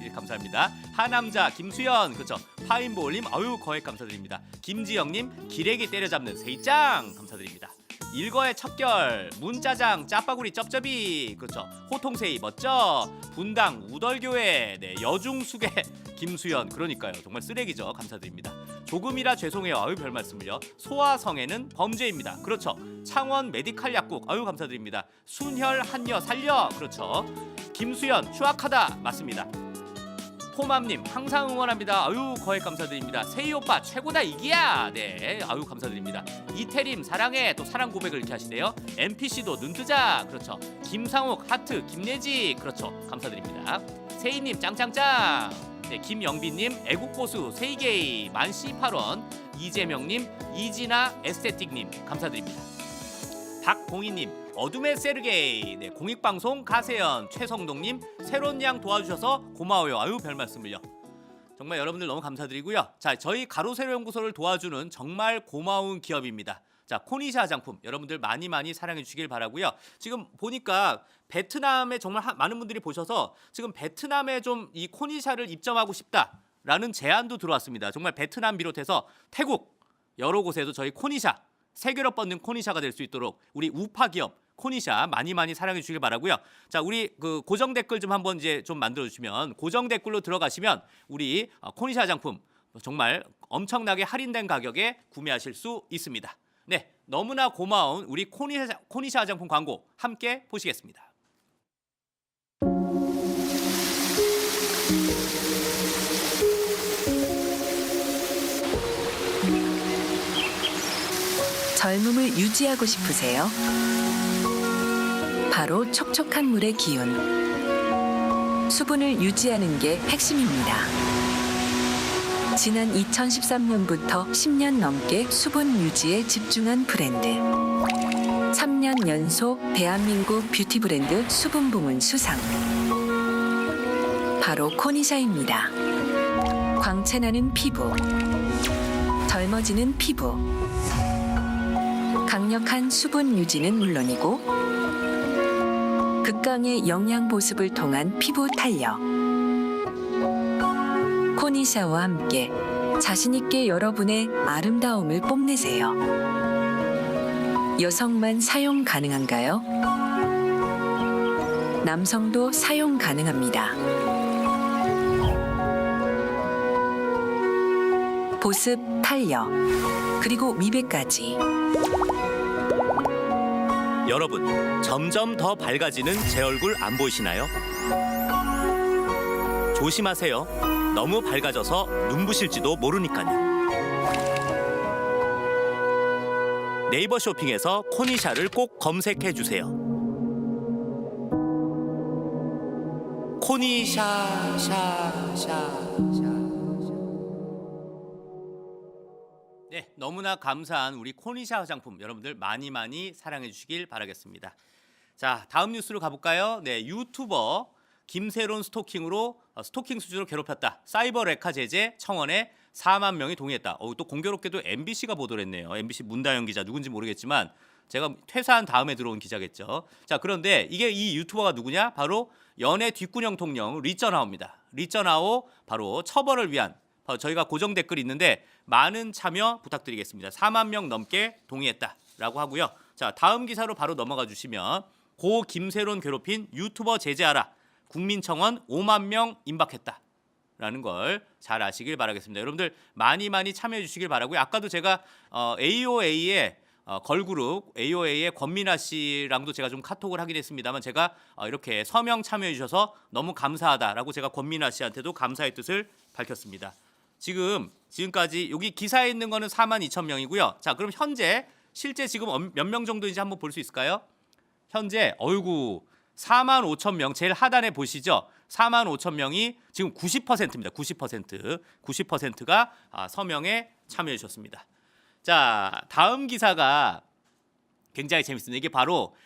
예, 감사합니다. 하남자 김수연 그렇죠. 파인볼님 아유 거액 감사드립니다. 김지영님 기레기 때려잡는 세이짱 감사드립니다. 일거의 첩결 문짜장 짜파구리 쩝쩝이 그렇죠. 호통세이 멋져 분당 우덜교회 네, 여중수계 김수연 그러니까요. 정말 쓰레기죠. 감사드립니다. 조금이라 죄송해요. 아유 별 말씀을요. 소아성애는 범죄입니다. 그렇죠. 창원 메디칼 약국 아유 감사드립니다. 순혈 한여 살려 그렇죠. 김수연 추악하다 맞습니다. 포맘님 항상 응원합니다. 아유 거액 감사드립니다. 세희 오빠 최고다 이기야. 네 아유 감사드립니다. 이태림 사랑해 또 사랑 고백을 이렇게 하시네요. NPC도 눈뜨자 그렇죠. 김상욱 하트 김예지 그렇죠. 감사드립니다. 세희님 짱짱짱. 네, 김영빈님 애국보수 세이게이 만 C8원. 이재명님 이진아 에스테틱님 감사드립니다. 박봉희님 어둠의 세르게이, 네, 공익방송 가세연, 최성동님, 새로운 양 도와주셔서 고마워요. 아유 별 말씀을요. 정말 여러분들 너무 감사드리고요. 자, 저희 가로세로 연구소를 도와주는 정말 고마운 기업입니다. 자, 코니샤 화장품 여러분들 많이 사랑해 주시길 바라고요. 지금 보니까 베트남에 정말 많은 분들이 보셔서 지금 베트남에 좀 이 코니샤를 입점하고 싶다라는 제안도 들어왔습니다. 정말 베트남 비롯해서 태국 여러 곳에도 저희 코니샤 세계로 뻗는 코니샤가 될 수 있도록 우리 우파 기업 코니샤 많이 사랑해 주시길 바라고요. 자, 우리 그 고정 댓글 좀 한번 이제 좀 만들어 주시면 고정 댓글로 들어가시면 우리 코니샤 화장품 정말 엄청나게 할인된 가격에 구매하실 수 있습니다. 네, 너무나 고마운 우리 코니샤 화장품 광고 함께 보시겠습니다. 젊음을 유지하고 싶으세요? 바로 촉촉한 물의 기운. 수분을 유지하는 게 핵심입니다. 지난 2013년부터 10년 넘게 수분 유지에 집중한 브랜드. 3년 연속 대한민국 뷰티 브랜드 수분 부문 수상. 바로 코니샤입니다. 광채나는 피부, 젊어지는 피부. 강력한 수분 유지는 물론이고 극강의 영양 보습을 통한 피부 탄력. 코니샤와 함께 자신 있게 여러분의 아름다움을 뽐내세요. 여성만 사용 가능한가요? 남성도 사용 가능합니다. 보습, 탄력, 그리고 미백까지. 여러분, 점점 더 밝아지는 제 얼굴 안 보이시나요? 조심하세요. 너무 밝아져서 눈부실지도 모르니까요. 네이버 쇼핑에서 코니샤를 꼭 검색해 주세요. 코니샤 네, 너무나 감사한 우리 코니샤 화장품 여러분들 많이 사랑해 주시길 바라겠습니다. 자, 다음 뉴스로 가볼까요? 네, 유튜버 김세론 스토킹으로 스토킹 수준으로 괴롭혔다. 사이버 레카 제재 청원에 4만 명이 동의했다. 또 공교롭게도 MBC가 보도를 했네요. MBC 문다영 기자 누군지 모르겠지만 제가 퇴사한 다음에 들어온 기자겠죠. 자, 그런데 이게 이 유튜버가 누구냐? 바로 연애 뒷구녕 통령 리쩌나오입니다. 리쩌나오 바로 처벌을 위한 저희가 고정 댓글이 있는데 많은 참여 부탁드리겠습니다. 4만 명 넘게 동의했다라고 하고요. 자, 다음 기사로 바로 넘어가 주시면 고 김세론 괴롭힌 유튜버 제재하라. 국민청원 5만 명 임박했다라는 걸 잘 아시길 바라겠습니다. 여러분들 많이 참여해 주시길 바라고요. 아까도 제가 AOA의 걸그룹 AOA의 권민아 씨랑도 제가 좀 카톡을 하긴 했습니다만 제가 이렇게 서명 참여해 주셔서 너무 감사하다라고 제가 권민아 씨한테도 감사의 뜻을 밝혔습니다. 지금까지 여기 기사에 있는 거는 4만 2천 명이고요. 자, 그럼 현재 실제 지금 몇 명 정도인지 한번 볼 수 있을까요? 현재 4만 5천 명 제일 하단에 보시죠. 4만 5천 명이 지금 90%입니다. 90%가 서명에 참여해 주셨습니다. 자, 다음 기사가 굉장히 재밌습니다. 이게 바로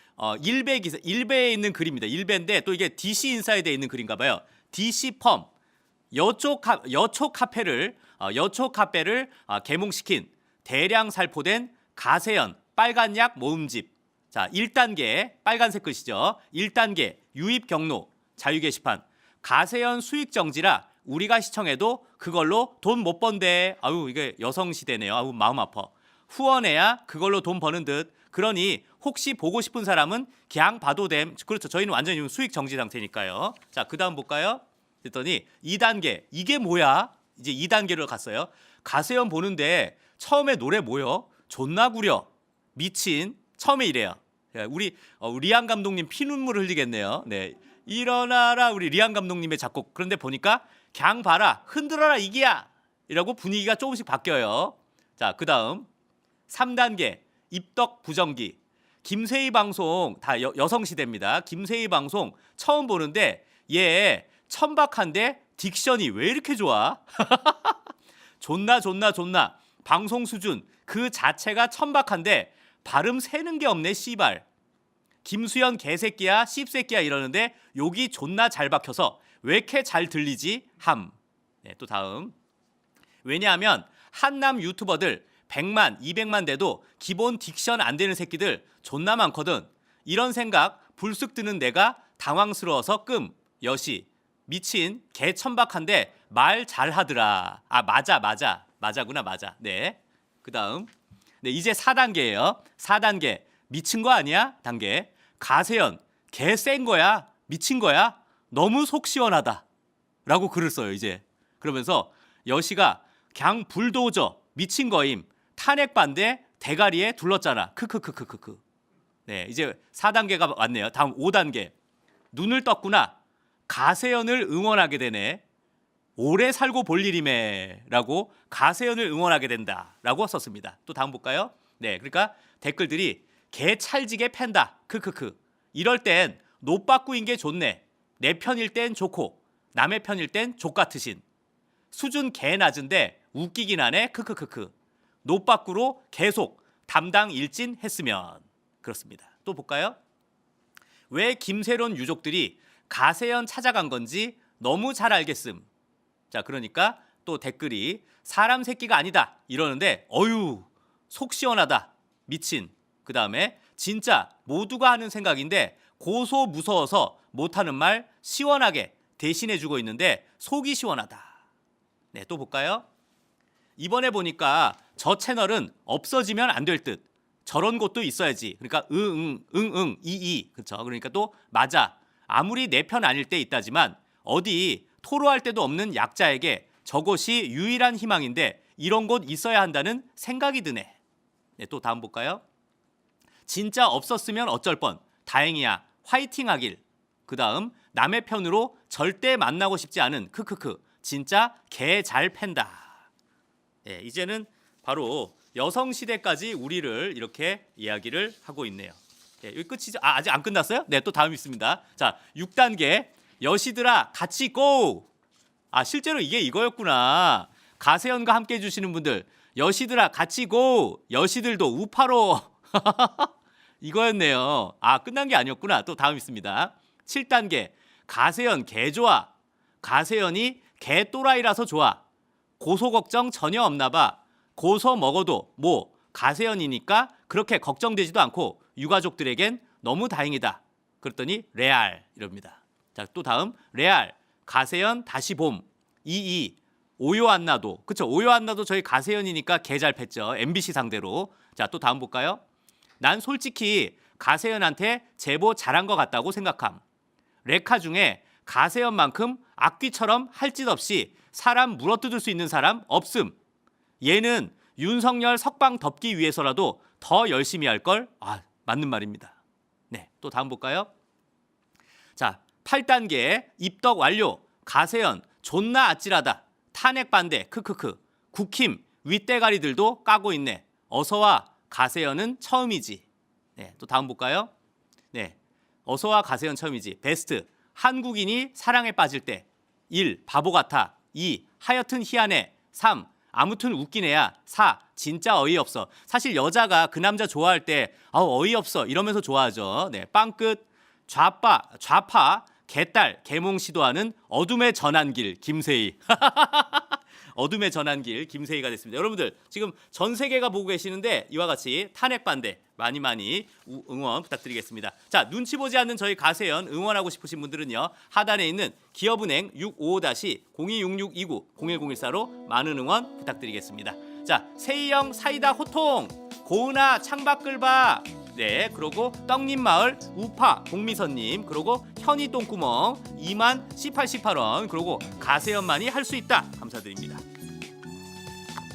일베 기사, 일베에 있는 글입니다. 일베인데 또 이게 DC 인사이드에 있는 글인가 봐요. DC 펌 여초 카페를 개몽시킨 대량 살포된 가세연 빨간 약 모음집. 자, 1단계 빨간색 글씨죠. 1단계 유입 경로 자유 게시판. 가세연 수익 정지라 우리가 시청해도 그걸로 돈 못 번대. 아유, 이게 여성 시대네요. 아유, 마음 아파. 후원해야 그걸로 돈 버는 듯. 그러니 혹시 보고 싶은 사람은 그냥 봐도 됨. 그렇죠. 저희는 완전히 수익 정지 상태니까요. 자, 그다음 볼까요? 그랬더니 2단계. 이게 뭐야? 이제 2단계로 갔어요. 가세연 보는데 처음에 노래 뭐요? 존나 구려. 미친. 처음에 이래요. 우리 리안 감독님 피눈물을 흘리겠네요. 네, 일어나라 우리 리안 감독님의 작곡. 그런데 보니까 그냥 봐라 흔들어라 이기야 이라고 분위기가 조금씩 바뀌어요. 자, 그다음 3단계 입덕 부정기. 김세희 방송 다 여성 시대입니다. 김세희 방송 처음 보는데 얘 천박한데 딕션이 왜 이렇게 좋아? 존나 방송 수준 그 자체가 천박한데 발음 새는 게 없네 씨발. 김수현 개새끼야 씹새끼야 이러는데 욕이 존나 잘 박혀서 왜 이렇게 잘 들리지? 함. 네, 또 다음. 왜냐하면 한남 유튜버들 100만, 200만 돼도 기본 딕션 안 되는 새끼들 존나 많거든. 이런 생각 불쑥 드는 내가 당황스러워서 끔. 여시. 미친 개 천박한데 말 잘하더라. 아 맞아구나 맞아. 네. 그 다음. 네, 이제 4단계예요. 4단계. 미친 거 아니야? 단계. 가세연. 개 센 거야. 미친 거야. 너무 속 시원하다. 라고 글을 써요 이제. 그러면서 여시가 그냥 불도저 미친 거임. 탄핵 반대 대가리에 둘렀잖아. 크크크크크크. 네, 이제 4단계가 왔네요. 다음 5단계. 눈을 떴구나. 가세연을 응원하게 되네. 오래 살고 볼 일이매 라고 가세연을 응원하게 된다 라고 썼습니다. 또 다음 볼까요? 네, 그러니까 댓글들이 개 찰지게 팬다. 크크크. 이럴 땐 노빠꾸인 게 좋네. 내 편일 땐 좋고 남의 편일 땐 족같으신. 수준 개 낮은데 웃기긴 하네. 크크크크. 노빠꾸로 계속 담당 일진 했으면. 그렇습니다. 또 볼까요? 왜 김세론 유족들이 가세연 찾아간 건지 너무 잘 알겠음. 자, 그러니까 또 댓글이 사람 새끼가 아니다 이러는데 어유 속 시원하다. 미친. 그 다음에 진짜 모두가 하는 생각인데 고소 무서워서 못하는 말 시원하게 대신해주고 있는데 속이 시원하다. 네, 또 볼까요? 이번에 보니까 저 채널은 없어지면 안 될 듯. 저런 곳도 있어야지. 그러니까 이이. 그렇죠. 그러니까 또 맞아. 아무리 내 편 아닐 때 있다지만 어디 토로할 때도 없는 약자에게 저것이 유일한 희망인데 이런 곳 있어야 한다는 생각이 드네. 네, 또 다음 볼까요? 진짜 없었으면 어쩔 뻔. 다행이야. 화이팅 하길. 그 다음 남의 편으로 절대 만나고 싶지 않은 크크크. 진짜 개 잘 팬다. 네, 이제는 바로 여성시대까지 우리를 이렇게 이야기를 하고 있네요. 네, 여기 끝이죠? 아직 안 끝났어요? 네, 또 다음 있습니다. 자, 6단계. 여시들아 같이 고! 실제로 이게 이거였구나. 가세연과 함께 해주시는 분들 여시들아 같이 고! 여시들도 우파로 이거였네요. 끝난 게 아니었구나. 또 다음 있습니다. 7단계. 가세연 개 좋아. 가세연이 개 또라이라서 좋아. 고소 걱정 전혀 없나 봐. 고소 먹어도 뭐 가세연이니까 그렇게 걱정되지도 않고 유가족들에겐 너무 다행이다. 그랬더니 레알 이럽니다. 자, 또 다음 레알 가세연 다시 봄. 이이 오요 안 나도. 그쵸, 오요 안 나도 저희 가세연이니까 개 잘 팼죠. MBC 상대로. 자, 또 다음 볼까요? 난 솔직히 가세연한테 제보 잘한 것 같다고 생각함. 레카 중에 가세연만큼 악귀처럼 할 짓 없이 사람 물어뜯을 수 있는 사람 없음. 얘는 윤석열 석방 덮기 위해서라도 더 열심히 할 걸. 맞는 말입니다. 네, 또 다음 볼까요? 자, 8단계 입덕 완료. 가세연 존나 아찔하다. 탄핵 반대. 크크크. 국힘 윗대가리들도 까고 있네. 어서와 가세연은 처음이지. 네, 또 다음 볼까요? 네, 어서와 가세연 처음이지. 베스트. 한국인이 사랑에 빠질 때. 1. 바보 같아. 2. 하여튼 희한해. 3. 아무튼 웃긴 애야. 4. 진짜 어이없어. 사실 여자가 그 남자 좋아할 때 어이없어 이러면서 좋아하죠. 네, 빵끝. 좌파 개딸 개몽 시도하는 어둠의 전환길 김세희. 어둠의 전환길 김세희가 됐습니다. 여러분들 지금 전 세계가 보고 계시는데 이와 같이 탄핵 반대 많이 응원 부탁드리겠습니다. 자, 눈치 보지 않는 저희 가세연 응원하고 싶으신 분들은요. 하단에 있는 기업은행 655-026629-01014로 많은 응원 부탁드리겠습니다. 자, 세희형 사이다 호통 고은아 창밖글바. 네, 그리고 떡잎마을 우파 공미선님, 그리고 현이 똥구멍 2만 1818원, 그리고 가세연만이 할 수 있다 감사드립니다.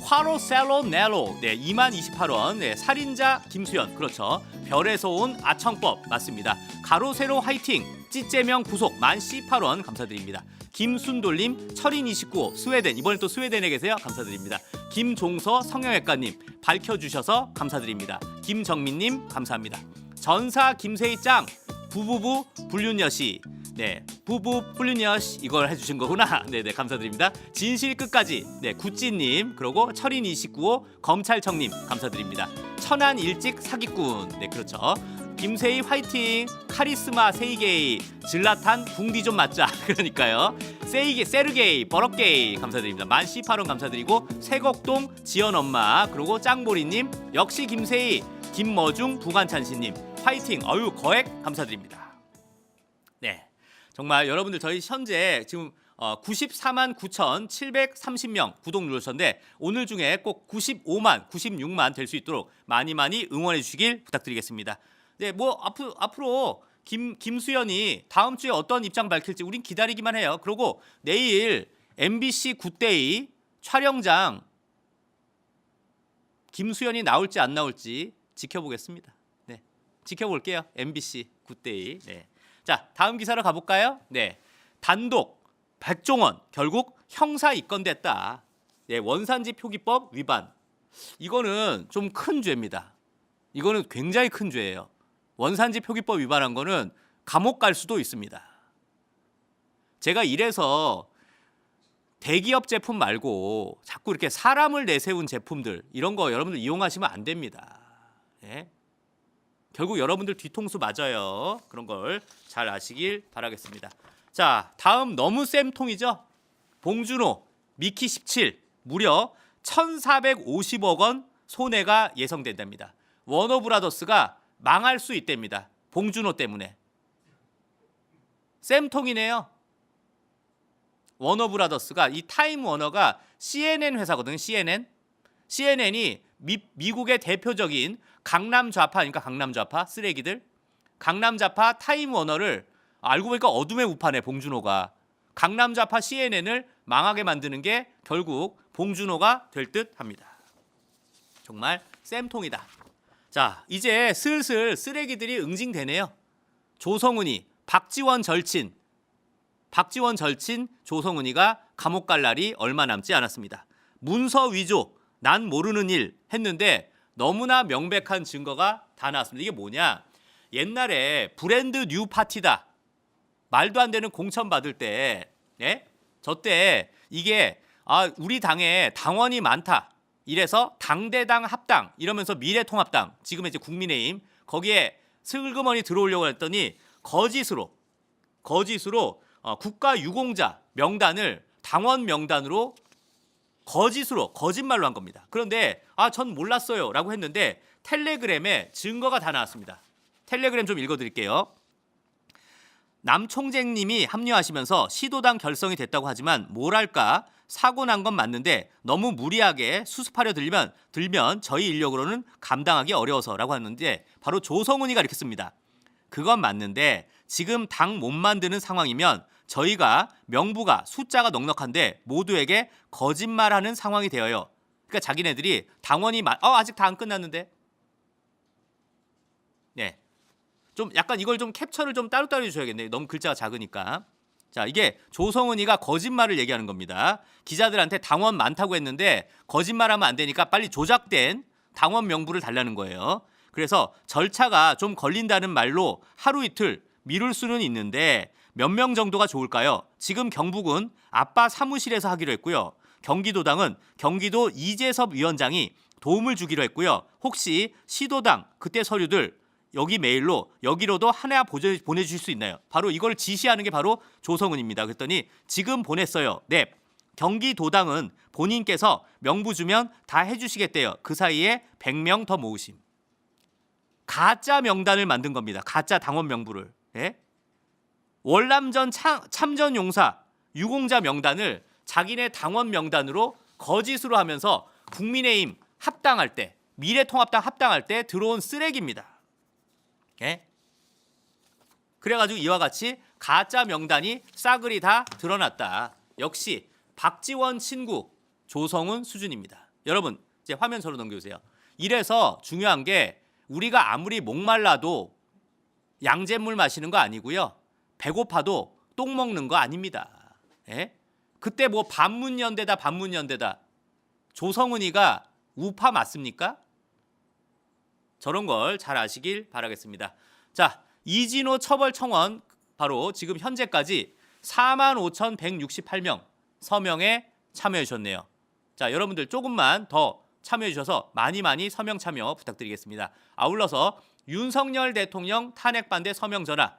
화로셀로 네로 2만 28원. 네, 살인자 김수현 그렇죠. 별에서 온 아청법 맞습니다. 가로세로 화이팅 찌째명 구속 만 18원 감사드립니다. 김순돌님 철인 29호 스웨덴 이번엔 또 스웨덴에 계세요 감사드립니다. 김종서 성형외과님 밝혀주셔서 감사드립니다. 김정민님 감사합니다. 전사 김세희 짱 부부부 불륜여시 네 부부 불륜여시 이걸 해주신 거구나. 네네 감사드립니다. 진실 끝까지 네 구찌님 그리고 철인 29호 검찰청님 감사드립니다. 천안 일찍 사기꾼 네 그렇죠. 김세희 화이팅. 카리스마 세이게이. 질라탄 붕디 좀 맞자. 그러니까요. 세르게이 버럭게이 감사드립니다. 만 18원 감사드리고 세곡동 지연 엄마 그리고 짱보리님 역시 김세희 김머중 부관찬씨님 화이팅. 어유 거액 감사드립니다. 네, 정말 여러분들 저희 현재 지금 94만 9,730명 구독 누르셨는데 오늘 중에 꼭 95만, 96만 될 수 있도록 많이 응원해 주시길 부탁드리겠습니다. 네, 뭐 앞으로 김수연이 다음 주에 어떤 입장 밝힐지 우린 기다리기만 해요. 그리고 내일 MBC 굿데이 촬영장 김수연이 나올지 안 나올지 지켜보겠습니다. 네, 지켜볼게요. MBC 굿데이. 네, 자 다음 기사로 가볼까요? 네, 단독 백종원 결국 형사 입건됐다. 네, 원산지 표기법 위반. 이거는 좀 큰 죄입니다. 이거는 굉장히 큰 죄예요. 원산지 표기법 위반한 거는 감옥 갈 수도 있습니다. 제가 이래서 대기업 제품 말고 자꾸 이렇게 사람을 내세운 제품들 이런 거 여러분들 이용하시면 안 됩니다. 예? 결국 여러분들 뒤통수 맞아요. 그런 걸 잘 아시길 바라겠습니다. 자, 다음 너무 쌤통이죠? 봉준호, 미키 17 무려 1,450억 원 손해가 예상된답니다. 워너브라더스가 망할 수 있답니다. 봉준호 때문에. 쌤통이네요. 워너브라더스가 이 타임워너가 CNN 회사거든요. CNN이 미국의 대표적인 강남 좌파, 그러니까 강남 좌파 쓰레기들, 강남 좌파 타임워너를 알고 보니까 어둠의 우파네. 봉준호가 강남 좌파 CNN을 망하게 만드는 게 결국 봉준호가 될 듯합니다. 정말 쌤통이다. 자, 이제 슬슬 쓰레기들이 응징되네요. 조성은이, 박지원 절친, 조성은이가 감옥 갈 날이 얼마 남지 않았습니다. 문서 위조, 난 모르는 일 했는데 너무나 명백한 증거가 다 나왔습니다. 이게 뭐냐? 옛날에 브랜드 뉴 파티다. 말도 안 되는 공천 받을 때, 예? 저 때 이게 우리 당에 당원이 많다. 이래서 당대당 합당 이러면서 미래통합당 지금 이제 국민의힘 거기에 슬그머니 들어오려고 했더니 거짓으로 국가유공자 명단을 당원 명단으로 거짓말로 한 겁니다. 그런데 전 몰랐어요라고 했는데 텔레그램에 증거가 다 나왔습니다. 텔레그램 좀 읽어드릴게요. 남총재님이 합류하시면서 시도당 결성이 됐다고 하지만 뭐랄까 사고 난 건 맞는데 너무 무리하게 수습하려 들면 저희 인력으로는 감당하기 어려워서라고 하는데 바로 조성은이가 이렇게 씁니다. 그건 맞는데 지금 당 못 만드는 상황이면 저희가 명부가 숫자가 넉넉한데 모두에게 거짓말하는 상황이 되어요. 그러니까 자기네들이 당원이 아직 다 안 끝났는데. 네. 좀 약간 이걸 좀 캡처를 좀 따로따로 해주셔야겠네요. 너무 글자가 작으니까. 자, 이게 조성은이가 거짓말을 얘기하는 겁니다. 기자들한테 당원 많다고 했는데 거짓말하면 안 되니까 빨리 조작된 당원 명부를 달라는 거예요. 그래서 절차가 좀 걸린다는 말로 하루 이틀 미룰 수는 있는데 몇 명 정도가 좋을까요? 지금 경북은 아빠 사무실에서 하기로 했고요. 경기도당은 경기도 이재섭 위원장이 도움을 주기로 했고요. 혹시 시도당 그때 서류들 여기 메일로 여기로도 하나 보내주실 수 있나요? 바로 이걸 지시하는 게 바로 조성은입니다. 그랬더니 지금 보냈어요. 네. 경기도당은 본인께서 명부 주면 다 해주시겠대요. 그 사이에 100명 더 모으심. 가짜 명단을 만든 겁니다. 가짜 당원 명부를. 예? 월남전 참전용사 유공자 명단을 자기네 당원 명단으로 거짓으로 하면서 국민의힘 합당할 때 미래통합당 합당할 때 들어온 쓰레기입니다. 예? 그래가지고 이와 같이 가짜 명단이 싸그리 다 드러났다. 역시 박지원 친구 조성은 수준입니다. 여러분 이제 화면 저로 넘겨주세요. 이래서 중요한 게 우리가 아무리 목말라도 양잿물 마시는 거 아니고요. 배고파도 똥 먹는 거 아닙니다. 예? 그때 뭐 반문연대다 조성은이가 우파 맞습니까? 저런 걸 잘 아시길 바라겠습니다. 자, 이진호 처벌청원 바로 지금 현재까지 45,168명 서명에 참여해 주셨네요. 자, 여러분들 조금만 더 참여해 주셔서 많이 서명 참여 부탁드리겠습니다. 아울러서 윤석열 대통령 탄핵 반대 서명 전화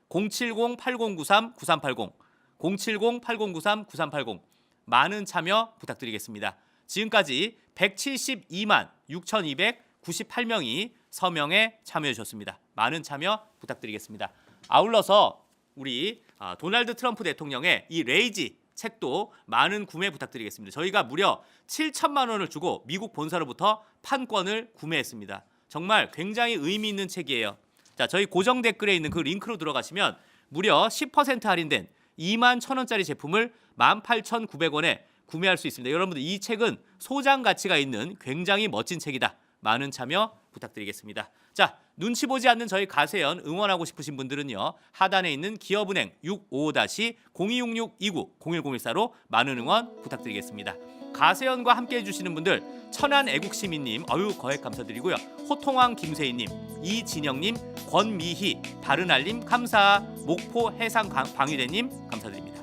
070-8093-9380 070-8093-9380 많은 참여 부탁드리겠습니다. 지금까지 172만 6,298명이 서명에 참여해 주셨습니다. 많은 참여 부탁드리겠습니다. 아울러서 우리 도널드 트럼프 대통령의 이 레이지 책도 많은 구매 부탁드리겠습니다. 저희가 무려 7천만 원을 주고 미국 본사로부터 판권을 구매했습니다. 정말 굉장히 의미 있는 책이에요. 자, 저희 고정 댓글에 있는 그 링크로 들어가시면 무려 10% 할인된 21,000원짜리 제품을 18,900원에 구매할 수 있습니다. 여러분들 이 책은 소장 가치가 있는 굉장히 멋진 책이다. 많은 참여 부탁드리겠습니다. 자, 눈치 보지 않는 저희 가세연 응원하고 싶으신 분들은요. 하단에 있는 기업은행 655-026629-01014로 많은 응원 부탁드리겠습니다. 가세연과 함께 해주시는 분들 천안 애국시민님 거액 감사드리고요. 호통왕 김세희님, 이진영님, 권미희, 바른알림 감사, 목포 해상 광희대님 감사드립니다.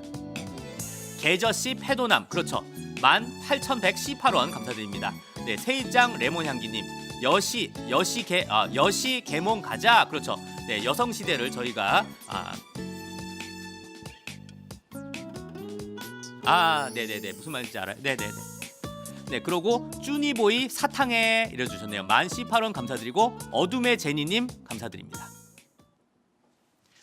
계저씨 패도남 그렇죠. 18,118원 감사드립니다. 네, 세이짱 레몬향기님, 여시 개몽 가자 그렇죠. 네, 여성시대를 저희가 네네네 무슨 말인지 알아요. 네네네. 네, 그리고 쭈니보이 사탕에 이래주셨네요. 18,000원 감사드리고 어둠의 제니님 감사드립니다.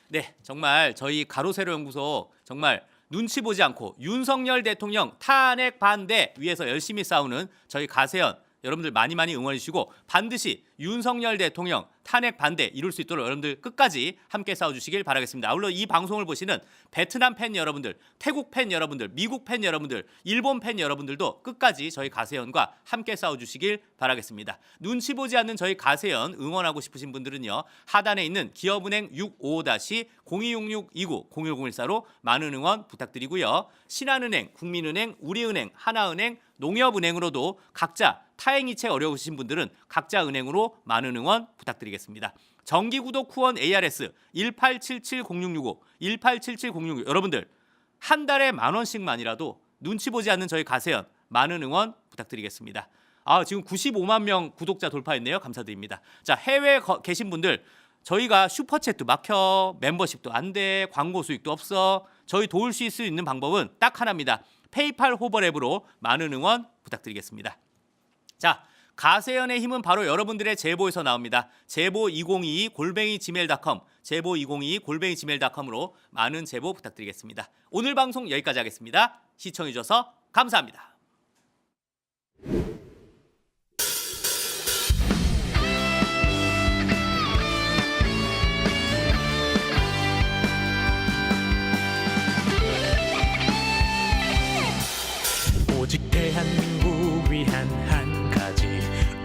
네, 정말 저희 가로세로 연구소 정말 눈치 보지 않고 윤석열 대통령 탄핵 반대 위해서 열심히 싸우는 저희 가세연 여러분들 많이 응원해 주시고 반드시 윤석열 대통령 탄핵 반대 이룰 수 있도록 여러분들 끝까지 함께 싸워주시길 바라겠습니다. 아울러 이 방송을 보시는 베트남 팬 여러분들, 태국 팬 여러분들, 미국 팬 여러분들, 일본 팬 여러분들도 끝까지 저희 가세연과 함께 싸워주시길 바라겠습니다. 눈치 보지 않는 저희 가세연 응원하고 싶으신 분들은요. 하단에 있는 기업은행 655-026629-01014로 많은 응원 부탁드리고요. 신한은행, 국민은행, 우리은행, 하나은행, 농협은행으로도 각자 타행이체 어려우신 분들은 각자 은행으로 많은 응원 부탁드리겠습니다. 정기구독 후원 ARS 18770665 18770665 여러분들 한 달에 10,000원씩만이라도 눈치 보지 않는 저희 가세연 많은 응원 부탁드리겠습니다. 지금 95만 명 구독자 돌파했네요. 감사드립니다. 자, 해외에 계신 분들 저희가 슈퍼챗도 막혀, 멤버십도 안 돼, 광고 수익도 없어. 저희 도울 수 있는 방법은 딱 하나입니다. 페이팔 호벌앱으로 많은 응원 부탁드리겠습니다. 자, 가세연의 힘은 바로 여러분들의 제보에서 나옵니다. 제보2022@gmail.com 제보2022@gmail.com으로 많은 제보 부탁드리겠습니다. 오늘 방송 여기까지 하겠습니다. 시청해 주셔서 감사합니다. 오직 대한민국 위한 한 가지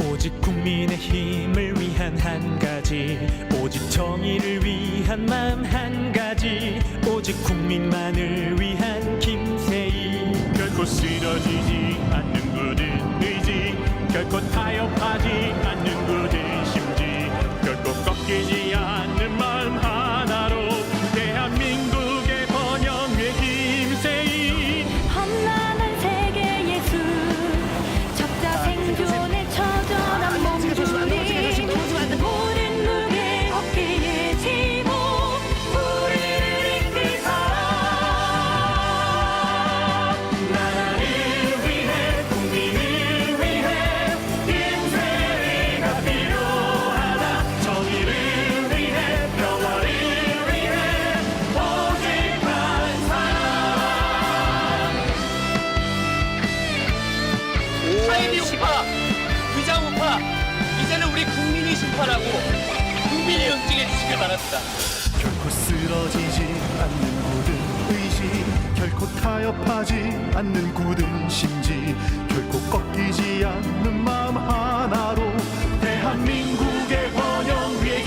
오직 국민의 힘을 위한 한 가지 오직 정의를 위한 마음 한 가지 오직 국민만을 위한 김세희 결코 쓰러지지 않는 굳은 의지 결코 타협하지 않는 굳은 심지 결코 꺾이지 않는 마음 하나로 대한민국의 번영의 김세희 험난한 세계 예수 적자 생존의 처절한 몸부림 모든 무게 어깨에 지고 우리를 이끌사 나라를 위해 국민을 위해 김세희가 필요하다 정의를 위해 평화를 위해 오직 한 사람 타이미 우파, 위장 우파, 이제는 우리 국민이 심판하고 국민이 응징해 주시길 바랍니다. 결코 쓰러지지 않는 굳은 의지 결코 타협하지 않는 굳은 심지 결코 꺾이지 않는 마음 하나로 대한민국의 번영 위에